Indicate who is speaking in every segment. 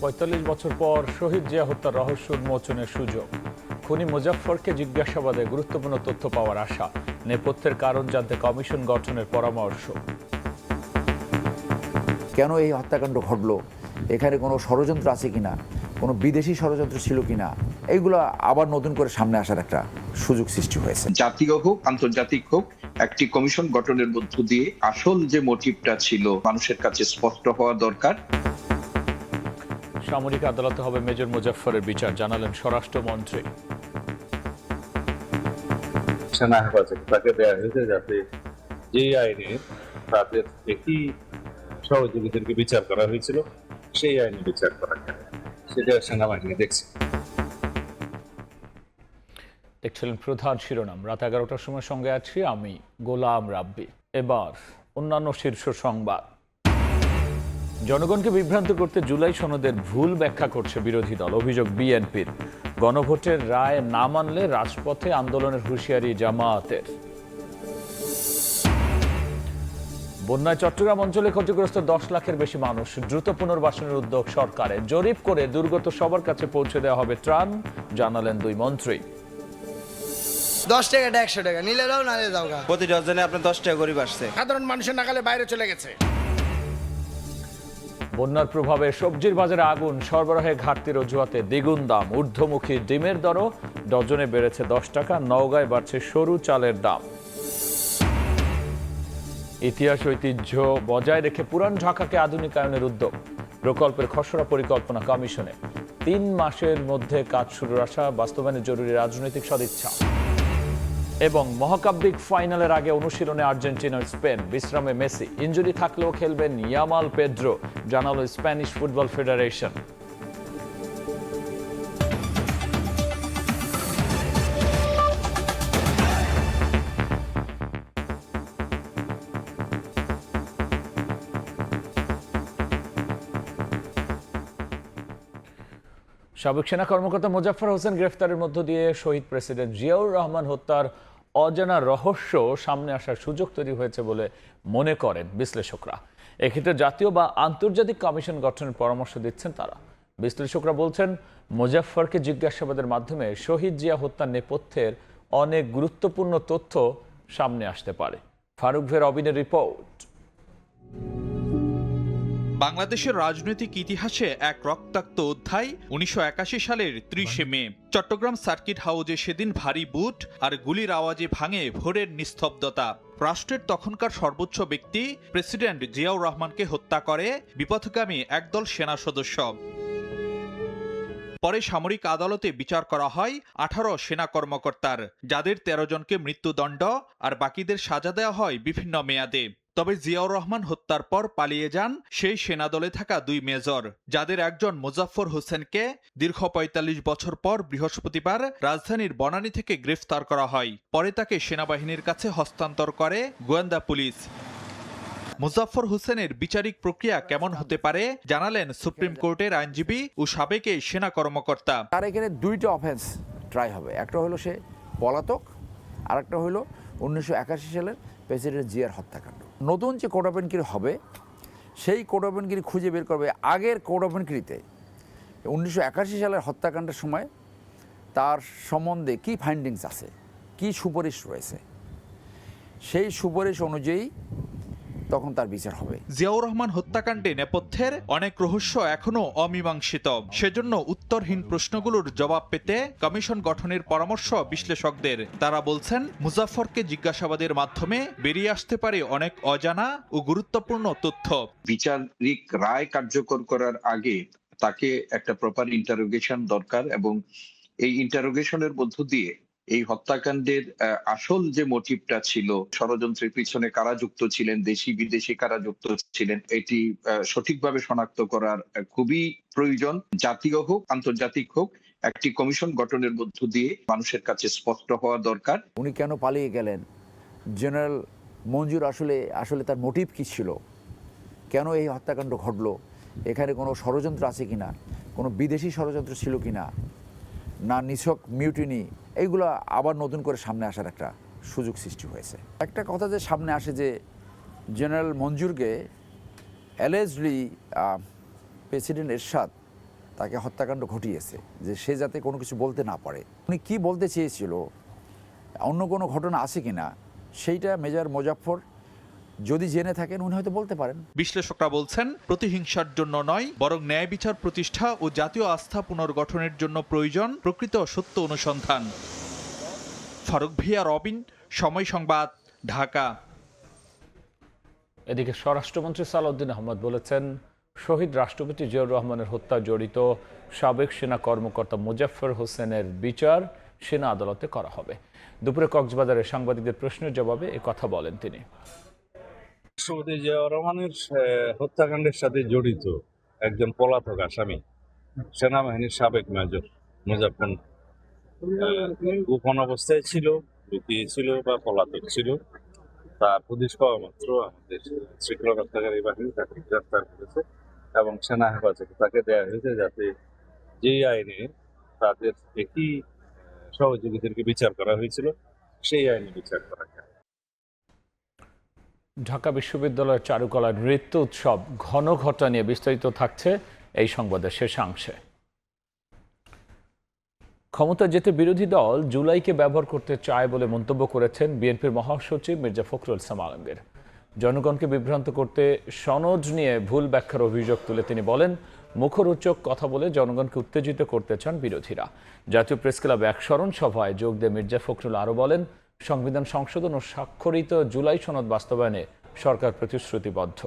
Speaker 1: ৪৫ বছর পর শহীদ জিয়া হত্যার রহস্য উন্মোচনের সুযোগ। খুনি মুজাফফরকে জিজ্ঞাসাবাদে গুরুত্বপূর্ণ তথ্য পাওয়ার আশা। নেপথ্যের কারণ জানতে কমিশন গঠনের পরামর্শ।
Speaker 2: কেন এই হত্যাকাণ্ড ঘটলো, এখানে কোনো ষড়যন্ত্র আছে কিনা, কোনো বিদেশি ষড়যন্ত্র ছিল কিনা, এইগুলো আবার নতুন করে সামনে আসার একটা সুযোগ সৃষ্টি হয়েছে।
Speaker 3: জাতীয় হোক আন্তর্জাতিক হোক, একটি কমিশন গঠনের মধ্য দিয়ে আসল যে মোটিভটা ছিল মানুষের কাছে স্পষ্ট হওয়া দরকার।
Speaker 1: সামরিক আদালতে হবে মেজর মুজাফফরের বিচার, জানালেন স্বরাষ্ট্রমন্ত্রী।
Speaker 4: সেনা হেফাজত তাকে দেওয়া হয়েছে যাতে যে আইনে তাদের একই সহযোগীদেরকে বিচার করা হয়েছিল সেই আইনে বিচার করা যায়, সেটা সেনাবাহিনী দেখছে।
Speaker 1: দেখছিলেন প্রধান শিরোনাম। রাত 11টার সময় সঙ্গে আছি আমি গোলাম রাব্বি। এবার অন্যান্য শীর্ষ সংবাদ। জনগণকে বিভ্রান্ত করতে জুলাই সনদের ভুল ব্যাখ্যা করছে বিরোধী দল, অভিযোগ বিএনপির। গণভোটের রায় না মানলে রাজপথে আন্দোলনের হুঁশিয়ারি জামায়াতের। বন্যায় চট্টগ্রাম অঞ্চলে ক্ষতিগ্রস্ত 10 লাখের বেশি মানুষ, দ্রুত পুনর্বাসনের উদ্যোগ সরকারের। জরিপ করে দুর্গত সবার কাছে পৌঁছে দেওয়া হবে ত্রাণ, জানালেন দুই মন্ত্রী।
Speaker 5: 10 টাকাটা 100 টাকা নিলে দাও, নালে দাও।
Speaker 6: প্রতি ডজনে আপনার 10 টাকা করে বাড়ছে।
Speaker 5: সাধারণ মানুষের নাগালে বাইরে চলে গেছে।
Speaker 1: বন্যার প্রভাবে সবজির বাজারে আগুন, সরবরাহে ঘাটতির অজুহাতে দ্বিগুণ দাম। ঊর্ধ্বমুখী ডিমের দরও ডজনে বেড়েছে 10 টাকা। নওগাঁয় বাড়ছে সরু চালের দাম। ইতিহাস ঐতিহ্য বজায় রেখে পুরান ঢাকাকে আধুনিকায়নের উদ্যোগ। প্রকল্পের খসড়া পরিকল্পনা কমিশনে। 3 মাসের মধ্যে কাজ শুরুর আশা, বাস্তবায়নে জরুরি রাজনৈতিক সদিচ্ছা। এবং মহাকাব্যিক ফাইনালের আগে অনুশীলনে আর্জেন্টিনা স্পেন, বিশ্রামে মেসি। ইনজুরি থাকলেও খেলবেন ইয়ামাল পেদ্রো, জানালো স্প্যানিশ ফুটবল ফেডারেশন। সাবেক সেনা কর্মকর্তা মোজাফফর হোসেন গ্রেফতারের মধ্য দিয়ে শহীদ প্রেসিডেন্ট জিয়াউর রহমান হত্যার অজানা রহস্য সামনে আসার সুযোগ তৈরি হয়েছে বলে মনে করেন বিশ্লেষকরা। এক্ষেত্রে জাতীয় বা আন্তর্জাতিক কমিশন গঠনের পরামর্শ দিচ্ছেন তারা। বিশ্লেষকরা বলছেন, মোজাফফরকে জিজ্ঞাসাবাদের মাধ্যমে শহীদ জিয়া হত্যার নেপথ্যের অনেক গুরুত্বপূর্ণ তথ্য সামনে আসতে পারে। ফারুক ভের অবিনের রিপোর্ট।
Speaker 7: বাংলাদেশের রাজনৈতিক ইতিহাসে এক রক্তাক্ত অধ্যায় 1981 সালের 30 মে। চট্টগ্রাম সার্কিট হাউজে সেদিন ভারী বুট আর গুলির আওয়াজে ভাঙে ভোরের নিস্তব্ধতা। রাষ্ট্রের তখনকার সর্বোচ্চ ব্যক্তি প্রেসিডেন্ট জিয়াউর রহমানকে হত্যা করে বিপথগামী একদল সেনা সদস্য। পরে সামরিক আদালতে বিচার করা হয় 18 সেনা কর্মকর্তার, যাদের 13 জনকে মৃত্যুদণ্ড আর বাকিদের সাজা দেওয়া হয় বিভিন্ন মেয়াদে। তবে জিয়াউর রহমান হত্যার পর পালিয়ে যান সেই সেনাদলে থাকা 2 মেজর, যাদের একজন মুজাফফর হোসেনকে দীর্ঘ 45 বছর পর বৃহস্পতিবার রাজধানীর বনানী থেকে গ্রেফতার করা হয়। পরে তাকে সেনাবাহিনীর কাছে হস্তান্তর করে গোয়েন্দা পুলিশ। মুজাফফর হোসেনের বিচারিক প্রক্রিয়া কেমন হতে পারে জানালেন সুপ্রিম কোর্টের আইনজীবী ও সাবেক এই সেনা কর্মকর্তা।
Speaker 2: তার এখানে 2টা অফেন্স ট্রাই হবে। একটা হলো সে পলাতক, আর একটা হলো 1981 সালের প্রেসিডেন্ট জিয়ার হত্যাকাণ্ড। নতুন যে কোড অফ এনক্রি হবে, সেই কোড অফ এনক্রি খুঁজে বের করবে আগের কোড অফ এনক্রিতে 1981 সালের হত্যাকাণ্ডের সময় তার সম্বন্ধে কি ফাইন্ডিংস আছে, কি সুপারিশ রয়েছে, সেই সুপারিশ অনুযায়ী তখন তার বিচার হবে।
Speaker 7: জিয়াউর রহমান হত্যাকাণ্ডে নেপথ্যের অনেক রহস্য এখনো অমীমাংসিত। সেজন্য উত্তরহীন প্রশ্নগুলোর জবাব পেতে কমিশন গঠনের পরামর্শ বিশ্লেষকদের। তারা বলছেন, মুজাফফরকে জিজ্ঞাসাবাদের মাধ্যমে বেরিয়ে আসতে পারে অনেক অজানা ও গুরুত্বপূর্ণ তথ্য।
Speaker 3: বিচারিক রায় কার্যকর করার আগে তাকে একটা প্রপার ইন্টারোগেশন দরকার, এবং এই ইন্টারোগেশনের মধ্য দিয়ে এই হত্যাকাণ্ডের আসল যে মোটিভটা ছিল, ষড়যন্ত্রের পিছনে কারা যুক্ত ছিলেন, দেশি বিদেশি কারা যুক্ত ছিলেন, এটি সঠিকভাবে শনাক্ত করার খুবই প্রয়োজন। জাতীয় হোক আন্তর্জাতিক হোক, একটি কমিশন গঠনের মধ্য দিয়ে মানুষের কাছে স্পষ্ট হওয়া দরকার।
Speaker 2: উনি কেন পালিয়ে গেলেন, জেনারেল মঞ্জুর আসলে তার মোটিভ কী ছিল, কেন এই হত্যাকাণ্ড ঘটলো, এখানে কোনো ষড়যন্ত্র আছে কিনা, কোনো বিদেশি ষড়যন্ত্র ছিল কিনা, না নিছক মিউটিনি, এইগুলো আবার নতুন করে সামনে আসার একটা সুযোগ সৃষ্টি হয়েছে। একটা কথা যে সামনে আসে যে জেনারেল মঞ্জুরকে অ্যালেজলি প্রেসিডেন্ট এরশাদ তাকে হত্যাকাণ্ড ঘটিয়েছে, যে সে যাতে কোনো কিছু বলতে না পারে। উনি কি বলতে চেয়েছিল, অন্য কোনো ঘটনা আছে কিনা, সেইটা মেজর মোজাফফর যদি জেনে থাকেন উনি হয়তো বলতে পারেন।
Speaker 7: বিশ্লেষকরা বলছেন, প্রতিহিংসার জন্য নয়, বরং ন্যায় বিচার প্রতিষ্ঠা ও জাতীয় আস্থা পুনর্গঠনের জন্য প্রয়োজন প্রকৃত সত্য অনুসন্ধান। ফারুক ভিয়া, রবিন, সময় সংবাদ, ঢাকা।
Speaker 1: এদিকে স্বরাষ্ট্রমন্ত্রী সালাউদ্দিন আহমদ বলেছেন, শহীদ রাষ্ট্রপতি জিয়াউর রহমানের হত্যা জড়িত সাবেক সেনা কর্মকর্তা মোজাফফর হোসেনের বিচার সেনা আদালতে করা হবে। দুপুরে কক্সবাজারে সাংবাদিকদের প্রশ্নের জবাবে এ কথা বলেন তিনি।
Speaker 4: রাষ্ট্রপতি জিয়াউর রহমানের হত্যাকাণ্ডের সাথে জড়িত একজন পলাতক আসামি, সেনাবাহিনীর সাবেক মেজর মুজাফফর গোপন অবস্থায় ছিল, লুকিয়ে ছিল বা পলাতক ছিল। তার পুলিশ পাওয়া মাত্র আমাদের শৃঙ্খলা রক্ষাকারী বাহিনী তাকে গ্রেফতার করেছে এবং সেনা হেফাজতে তাকে দেওয়া হয়েছে, যাতে যেই আইনে তাদের একই সহযোগীদেরকে বিচার করা হয়েছিল সেই আইনে বিচার করা হয়।
Speaker 1: ঢাকা বিশ্ববিদ্যালয়ের চারুকলা নৃত্য উৎসব ঘন ঘটা নিয়ে বিস্তারিত থাকছে এই সংবাদের শেষাংশে। ক্ষমতায় যেতে বিরোধী দল জুলাইকে ব্যবহার করতে চায় বলে মন্তব্য করেছেন বিএনপির মহাসচিব মির্জা ফখরুল ইসলাম আলমগীর। জনগণকে বিভ্রান্ত করতে সনদ নিয়ে ভুল ব্যাখ্যার অভিযোগ তুলে তিনি বলেন, মুখরোচক কথা বলে জনগণকে উত্তেজিত করতে চান বিরোধীরা। জাতীয় প্রেসক্লাবে এক স্মরণ সভায় যোগ দিয়ে মির্জা ফখরুল আরও বলেন, সংবিধান সংশোধন ও স্বাক্ষরিত জুলাই সনদ বাস্তবায়নে সরকার প্রতিশ্রুতিবদ্ধ।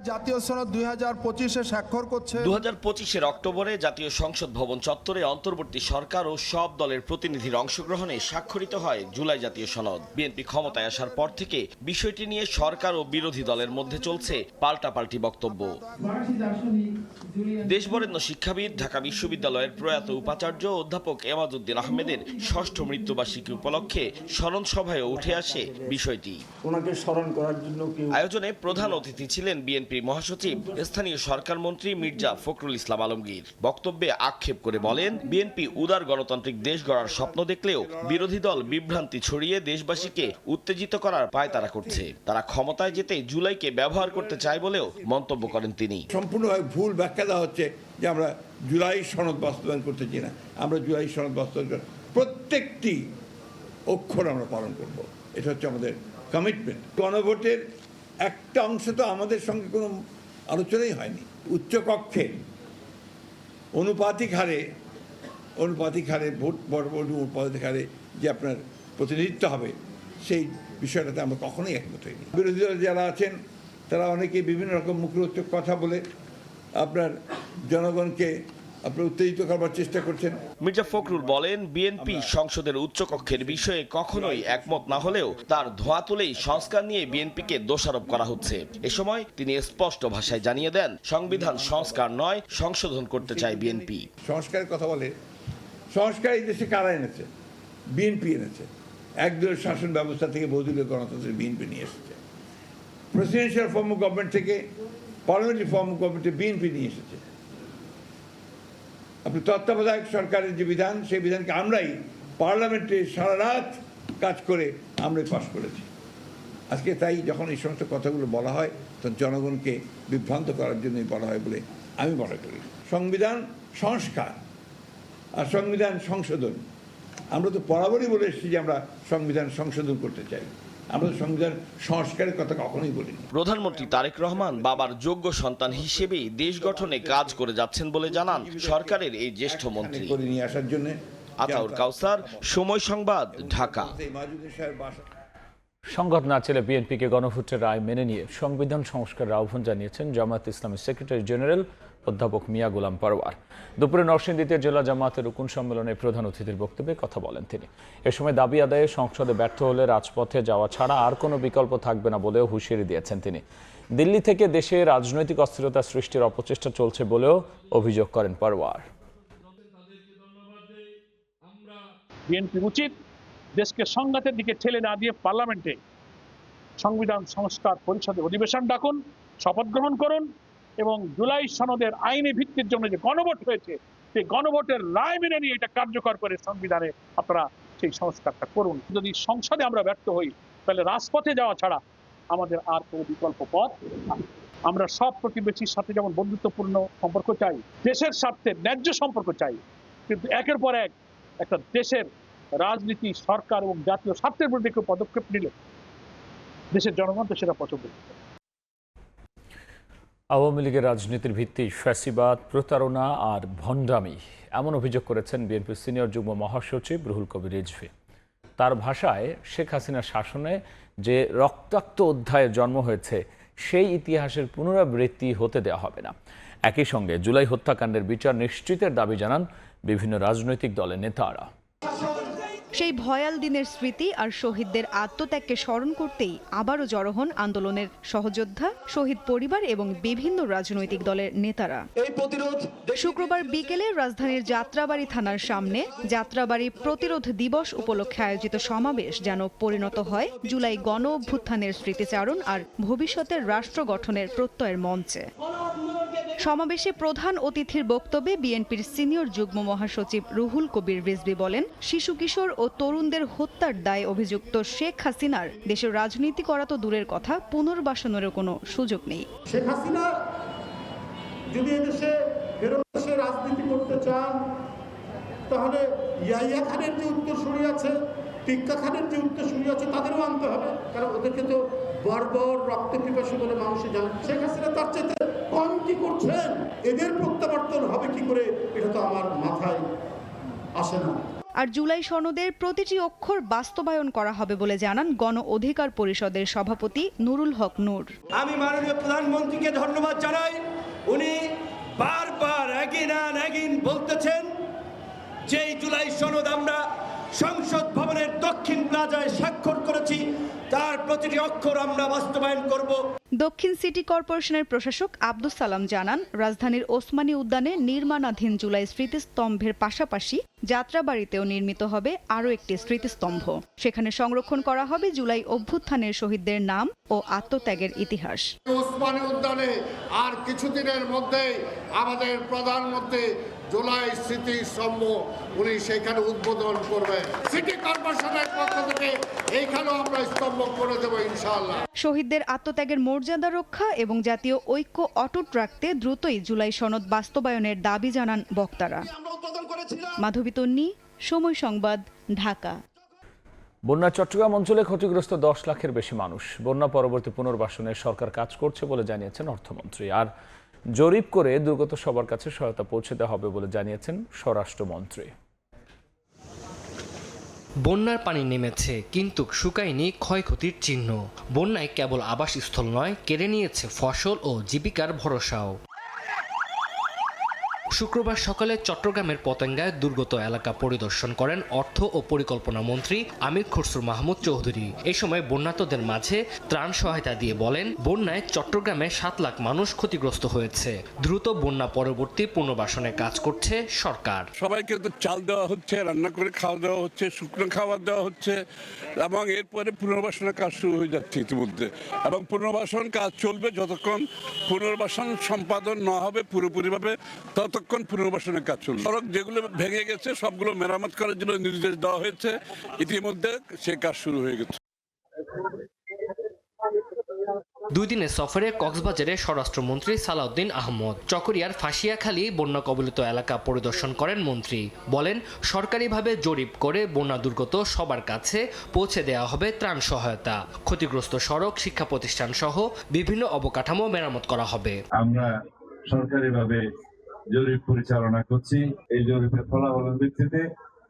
Speaker 8: জাতীয় সনদ 2025-এ স্বাক্ষর করছে।
Speaker 9: 2025-এর অক্টোবরে জাতীয় সংসদ ভবন চত্বরে অন্তর্বর্তী সরকার ও সব দলের প্রতিনিধির অংশগ্রহণে স্বাক্ষরিত হয় জুলাই জাতীয় সনদ। বিএনপি ক্ষমতায় আসার পর থেকে বিষয়টি নিয়ে সরকার ও বিরোধী দলের মধ্যে চলছে পাল্টাপাল্টি বক্তব্য। দেশবরেণ্য শিক্ষাবিদ, ঢাকা বিশ্ববিদ্যালয়ের প্রয়াত উপাচার্য অধ্যাপক এমাজউদ্দিন আহমেদের ষষ্ঠ মৃত্যুবার্ষিকী উপলক্ষে স্মরণ সভায় উঠে আসে বিষয়টি।
Speaker 10: ওনাকে স্মরণ করার জন্য
Speaker 9: আয়োজনে প্রধান অতিথি ছিলেন বিএনপি মহাসচিব স্থানীয় সরকার মন্ত্রী মির্জা ফখরুল ইসলাম আলমগীর। বক্তব্যে আক্ষেপ করে বলেন, বিএনপি উদার গণতান্ত্রিক দেশ গড়ার স্বপ্ন দেখলেও বিরোধী দল বিভ্রান্তি ছড়িয়ে দেশবাসীকে উত্তেজিত করার পায়তারা করছে। তারা ক্ষমতায় যেতে জুলাইকে ব্যবহার করতে চায় বলেও মন্তব্য করেন তিনি।
Speaker 10: সম্পূর্ণভাবে ভুল ব্যাখ্যা দেওয়া হচ্ছে যে আমরা জুলাই সনদ বাস্তবায়ন করতে চাই না। আমরা জুলাই সনদ বাস্তবায়ন প্রত্যেকটি অক্ষর আমরা পালন করব, এটা হচ্ছে আমাদের কমিটমেন্ট। গণভোটের একটা অংশ তো আমাদের সঙ্গে কোনো আলোচনাই হয়নি। উচ্চকক্ষে অনুপাতিক হারে ভোট বড় অনুপাতিক হারে যে আপনার প্রতিনিধিত্ব হবে, সেই বিষয়টাতে আমরা কখনোই একমত হইনি। বিরোধী দল যারা আছেন তারা অনেকে বিভিন্ন রকম মুখরোচক কথা বলে আপনার জনগণকে উত্তেজিত করবার চেষ্টা করছেন।
Speaker 9: মির্জা ফখরুল বলেন, বিএনপি সংসদের উচ্চকক্ষের বিষয়ে কখনোই একমত না হলেও তার ধোঁয়া তুলেই সংস্কার নিয়ে বিএনপিকে দোষারোপ করা হচ্ছে। এ সময় তিনি স্পষ্ট ভাষায় জানিয়ে দেন, সংবিধান সংস্কার নয়, সংশোধন করতে চায় বিএনপি।
Speaker 10: সংস্কারের কথা বলে, সংস্কার এই দেশে কারা এনেছে? বিএনপি এনেছে। একদলীয় শাসন ব্যবস্থা থেকে বহুদলীয় গণতন্ত্রের বিএনপি নিয়ে এসেছে। প্রেসিডেন্সিয়াল ফর্ম অফ গভর্নমেন্ট থেকে পার্লামেন্টারি ফর্ম অফ গভর্নমেন্টে বিএনপি নিয়ে এসেছে। আপনি তত্ত্বাবধায়ক সরকারের যে বিধান, সেই বিধানকে আমরাই পার্লামেন্টে সারা রাত কাজ করে আমরাই পাশ করেছি। আজকে তাই যখন এই সমস্ত কথাগুলো বলা হয়, তখন জনগণকে বিভ্রান্ত করার জন্যই বলা হয় বলে আমি মনে করি। সংবিধান সংস্কার আর সংবিধান সংশোধন, আমরা তো বরাবরই বলে এসেছি যে আমরা সংবিধান সংশোধন করতে চাই। আমরা সংবিধান সংস্কারের কথা কখনোই বলিনি।
Speaker 9: প্রধানমন্ত্রী তারেক রহমান বাবার যোগ্য সন্তান হিসেবেই দেশ গঠনে কাজ করে যাচ্ছেন বলে জানান সরকারের এই জ্যেষ্ঠ মন্ত্রী।
Speaker 10: করে নিয়ে আসার জন্য
Speaker 9: আতাউর কাউসার, সময় সংবাদ, ঢাকা।
Speaker 1: সংঘাত না ছেলে বিএনপিকে গণভোটের রায় মেনে নিয়ে সংবিধান সংস্কারের আহ্বান জানিয়েছেন জামায়াত ইসলামের সেক্রেটারি জেনারেল অধ্যাপক মিয়া গোলাম পরওয়ার। দুপুরে নরসিংদীতে জেলা জামায়াতের রুকুন সম্মেলনে প্রধান অতিথির বক্তব্যে কথা বলেন তিনি। এ সময় দাবি আদায়ে সংসদে ব্যর্থ হলে রাজপথে যাওয়া ছাড়া আর কোনো বিকল্প থাকবে না বলেও হুঁশিয়ারি দিয়েছেন তিনি। দিল্লি থেকে দেশে রাজনৈতিক অস্থিরতা সৃষ্টির অপচেষ্টা চলছে বলেও অভিযোগ করেন পরওয়ার।
Speaker 11: বিএনপি উচিত দেশকে সংঘাতের দিকে ঠেলে না দিয়ে পার্লামেন্টে সংবিধান সংস্কার পরিষদে অধিবেশন ডাকুন, শপথ গ্রহণ করুন এবং জুলাই সনদের আইনি ভিত্তির জন্য যে গণভোট হয়েছে, সেই গণভোটের রায় মেনে নিয়ে এটা কার্যকর করে সংবিধানে আপনারা সেই সংস্কারটা করুন। যদি সংসদে আমরা ব্যর্থ হই, তাহলে রাজপথে যাওয়া ছাড়া আমাদের আর কোনো বিকল্প পথ নেই। আমরা সব প্রতিবেশীর সাথে যেমন বন্ধুত্বপূর্ণ সম্পর্ক চাই, দেশের স্বার্থে ন্যায্য সম্পর্ক চাই, কিন্তু একের পর এক একটা দেশের রাজনীতি, সরকার এবং জাতীয় স্বার্থের বিরুদ্ধে কেউ পদক্ষেপ নিলে দেশের জনগণ তো সেটা পছন্দ করে।
Speaker 1: আওয়ামী লীগের রাজনীতির ভিত্তি ফ্যাসিবাদ, প্রতারণা আর ভণ্ডামি, এমন অভিযোগ করেছেন বিএনপির সিনিয়র যুগ্ম মহাসচিব রুহুল কবির রিজভী। তার ভাষায়, শেখ হাসিনার শাসনে যে রক্তাক্ত অধ্যায়ের জন্ম হয়েছে সেই ইতিহাসের পুনরাবৃত্তি হতে দেওয়া হবে না। একই সঙ্গে জুলাই হত্যাকাণ্ডের বিচার নিশ্চিতের দাবি জানান বিভিন্ন রাজনৈতিক দলের নেতারা।
Speaker 12: সেই ভয়াল দিনের স্মৃতি আর শহীদদের আত্মত্যাগকে স্মরণ করতেই আবারও জড়ো হন আন্দোলনের সহযোদ্ধা, শহীদ পরিবার এবং বিভিন্ন রাজনৈতিক দলের নেতারা। শুক্রবার বিকেলে রাজধানীর যাত্রাবাড়ি থানার সামনে যাত্রাবাড়ি প্রতিরোধ দিবস উপলক্ষে আয়োজিত সমাবেশ যেন পরিণত হয় জুলাই গণ অভ্যুত্থানের স্মৃতিচারণ আর ভবিষ্যতের রাষ্ট্র গঠনের প্রত্যয়ের মঞ্চে। সমাবেশে প্রধান অতিথির বক্তব্যে বিএনপির সিনিয়র যুগ্ম মহাসচিব রুহুল কবির রিজভী বলেন, শিশু কিশোর ও তরুণদের হত্যার দায়ে অভিযুক্ত শেখ হাসিনার দেশের রাজনীতি করা তো দূরের কথা, পুনর্বাসনেরও কোনো সুযোগ নেই।
Speaker 8: শেখ হাসিনা যদি এদেশে ফেরত এসে রাজনীতি করতে চান, তাহলে ইয়াহিয়া খানের যে উত্তরসূরি আছে, টিক্কা খানের যে উত্তরসূরি আছে, তাদেরও আনতে হবে, কারণ ওদেরকে তো বর্বর রক্ত পিপাসু বলে মানুষে জানে। শেখ হাসিনা তার চেয়ে কম কি করছেন, এদের প্রত্যাবর্তন হবে কি করে, এটা তো আমার মাথায় আসে না।
Speaker 12: আর জুলাই সনদের প্রতিটি অক্ষর বাস্তবায়ন করা হবে বলে জানান গণ অধিকার পরিষদের সভাপতি নুরুল হক নূর।
Speaker 5: আমি মাননীয় প্রধানমন্ত্রীকে ধন্যবাদ জানাই। উনি বারবার এগিন বলতেছেন যে এই জুলাই সনদ আমরা সংসদ ভবনের দক্ষিণ প্লাজায় স্বাক্ষর করেছি, তার প্রতিটি অক্ষর আমরা বাস্তবায়ন করব।
Speaker 12: দক্ষিণ সিটি কর্পোরেশনের প্রশাসক আব্দুস সালাম জানান, রাজধানীর ওসমানী উদ্যানে নির্মাণাধীন জুলাই স্মৃতিস্তম্ভের পাশাপাশি যাত্রাবাড়িতেও নির্মিত হবে আরও একটি স্মৃতিস্তম্ভ। সেখানে সংরক্ষণ করা হবে জুলাই অভ্যুত্থানের শহীদদের নাম ও আত্মত্যাগের ইতিহাস।
Speaker 8: ওসমানী উদ্যানে আর কিছুদিনের মধ্যে আমাদের প্রধানমন্ত্রী জুলাই স্মৃতিস্তম্ভ উনি সেখানে উদ্বোধন করবেন। সিটি কর্পোরেশনের পক্ষ থেকে এইখানেও আমরা স্তম্ভ করে দেবো ইনশাআল্লাহ।
Speaker 12: শহীদদের আত্মত্যাগের মর্যাদা রক্ষা এবং জাতীয় ঐক্য অটুট রাখতে দ্রুতই জুলাই সনদ বাস্তবায়নের দাবি জানান বক্তারা। মাধবী তন্নি, সময় সংবাদ, ঢাকা।
Speaker 1: বন্যা চট্টগ্রাম অঞ্চলে ক্ষতিগ্রস্ত 10 লাখের বেশি মানুষ। বন্যা পরবর্তী পুনর্বাসনে সরকার কাজ করছে বলে জানিয়েছেন অর্থমন্ত্রী। আর জরিপ করে দুর্গত সবার কাছে সহায়তা পৌঁছে দেওয়া হবে বলে জানিয়েছেন স্বরাষ্ট্রমন্ত্রী।
Speaker 13: বন্যার পানি নেমেছে, কিন্তু শুকায়নি ক্ষয়ক্ষতির চিহ্ন। বন্যায় কেবল আবাসস্থল নয়, কেড়ে নিয়েছে ফসল ও জীবিকার ভরসাও। শুক্রবার সকালে চট্টগ্রামের পতেঙ্গায় দুর্গত এলাকা পরিদর্শন করেন অর্থ ও পরিকল্পনা মন্ত্রী আমির খসরু মাহমুদ চৌধুরী। এই সময় বন্যার্তদের মাঝে ত্রাণ সহায়তা দিয়ে বলেন, বন্যায় চট্টগ্রামে 7 লাখ মানুষ ক্ষতিগ্রস্ত হয়েছে। দ্রুত বন্যা পরবর্তী পুনর্বাসনে কাজ করছে সরকার।
Speaker 8: সবাইকে তো চাল দেওয়া হচ্ছে, রান্না করে খাওয়া দেওয়া হচ্ছে, শুকনো খাবার দেওয়া হচ্ছে, এবং এরপরে পুনর্বাসনের কাজ শুরু হয়ে যাচ্ছে ইতিমধ্যে। এবং পুনর্বাসন কাজ চলবে যতক্ষণ পুনর্বাসন সম্পাদন না হবে পুরোপুরিভাবে, ততক্ষণ পুনর্বাসনের কাজ চলবে। সড়ক যেগুলো ভেঙে গেছে সবগুলো মেরামত করার জন্য নির্দেশ দেওয়া হয়েছে, ইতিমধ্যে সে কাজ শুরু হয়ে গেছে।
Speaker 13: 2 দিনের সফরে কক্সবাজারে স্বরাষ্ট্রমন্ত্রী সালাউদ্দিন আহমদ। চকরিয়ার ফাঁসিয়াখালী বন্যা কবলিত এলাকা পরিদর্শন করেন মন্ত্রী। বলেন, সরকারিভাবে জরিপ করে বন্যা দুর্গত সবার কাছে পৌঁছে দেওয়া হবে ত্রাণ সহায়তা। ক্ষতিগ্রস্ত সড়ক, শিক্ষা প্রতিষ্ঠান সহ বিভিন্ন অবকাঠামো মেরামত করা হবে।
Speaker 4: আমরা সরকারিভাবে জরিপ পরিচালনা করছি। এই জরিপের ফলাফলের ভিত্তিতে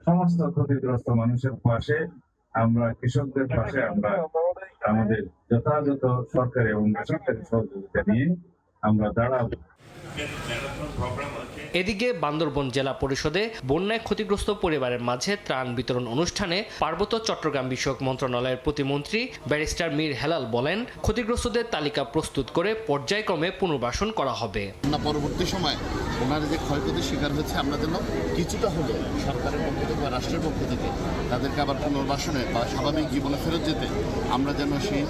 Speaker 4: সমস্ত ক্ষতিগ্রস্ত মানুষের পাশে, আমরা কৃষকদের পাশে আমরা আমাদের যথাযথ সরকারি এবং বেসরকারি সহযোগিতা নিয়ে আমরা দাঁড়াবো।
Speaker 13: এদিকে বান্দরবান জেলা পরিষদে বন্যায় ক্ষতিগ্রস্ত পরিবারের মাঝে ত্রাণ বিতরণ অনুষ্ঠানে পার্বত্য চট্টগ্রাম বিষয়ক মন্ত্রণালয়ের প্রতিমন্ত্রী ব্যারিস্টার মীর হেলাল বলেন, ক্ষতিগ্রস্তদের তালিকা প্রস্তুত করে পর্যায়ক্রমে পুনর্বাসন করা হবে।
Speaker 8: পরবর্তী সময় ওনারা যে ক্ষয়ক্ষতির শিকার হচ্ছে, আমরা যেন কিছুটা হলেও সরকারের পক্ষ থেকে বা রাষ্ট্রের পক্ষ থেকে তাদেরকে আবার পুনর্বাসনে বা স্বাভাবিক জীবনে ফেরত যেতে আমরা যেন সেই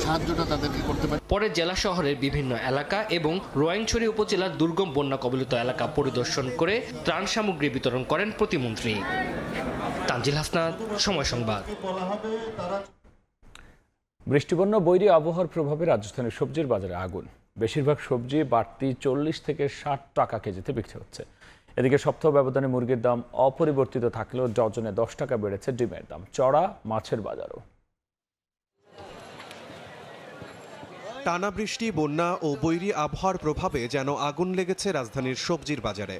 Speaker 8: সাহায্যটা তাদেরকে করতে পারি।
Speaker 13: পরে জেলা শহরের বিভিন্ন এলাকা এবং রোয়াংছড়ি উপজেলার দুর্গম বন্যা কবলিত এলাকা পরিদর্শন করে ত্রাণ সামগ্রী বিতরণ করেন প্রতিমন্ত্রী। তানজিল হাসনাত, সময় সংবাদ।
Speaker 1: বৃষ্টিবন্যা বৈরী আবহাওয়ার প্রভাবে রাজধানীর সবজির বাজারে আগুন। বেশিরভাগ সবজি বাড়তি 40 থেকে 60 টাকা কেজিতে বিক্রি হচ্ছে। এদিকে সপ্তাহ ব্যবধানে মুরগির দাম অপরিবর্তিত থাকলেও ডজনে 10 টাকা বেড়েছে ডিমের দাম। চড়া মাছের বাজারও।
Speaker 14: টানা বৃষ্টি, বন্যা ও বৈরী আবহাওয়ার প্রভাবে যেন আগুন লেগেছে রাজধানীর সবজির বাজারে।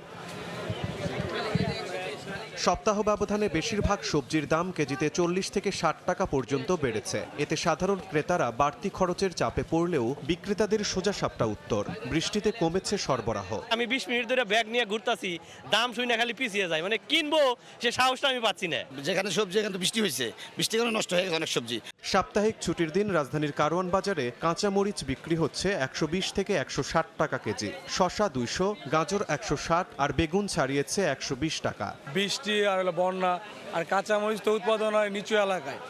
Speaker 14: সপ্তাহ ব্যবধানে বেশিরভাগ সবজির দাম কেজিতে 40 থেকে 60 টাকা পর্যন্ত বেড়েছে। এতে সাধারণ ক্রেতারা বাড়তি খরচের চাপে পড়লেও বিক্রেতাদের সোজাসাপটা উত্তর, বৃষ্টিতে কমেছে সরবরাহ।
Speaker 15: আমি 20 মিনিট ধরে ব্যাগ নিয়ে ঘুরতাছি, দাম শুনে খালি পিছিয়ে যায়, মানে কিনবো সে সাহসটা আমি পাচ্ছি না।
Speaker 6: যেখানে সবজি এখানে বৃষ্টি হয়েছে, বৃষ্টির কারণে নষ্ট হয়ে গেছে অনেক সবজি।
Speaker 14: সাপ্তাহিক ছুটির দিন রাজধানীর কারওয়ান বাজারে কাঁচা মরিচ বিক্রি হচ্ছে 120 থেকে 160 টাকা কেজি, শসা 200, গাজর 160 আর বেগুন ছাড়িয়েছে 120 টাকা।
Speaker 16: বৃষ্টি আর বন্যা আর কাঁচামরিচ তো উৎপাদন হয় নিচু এলাকায়,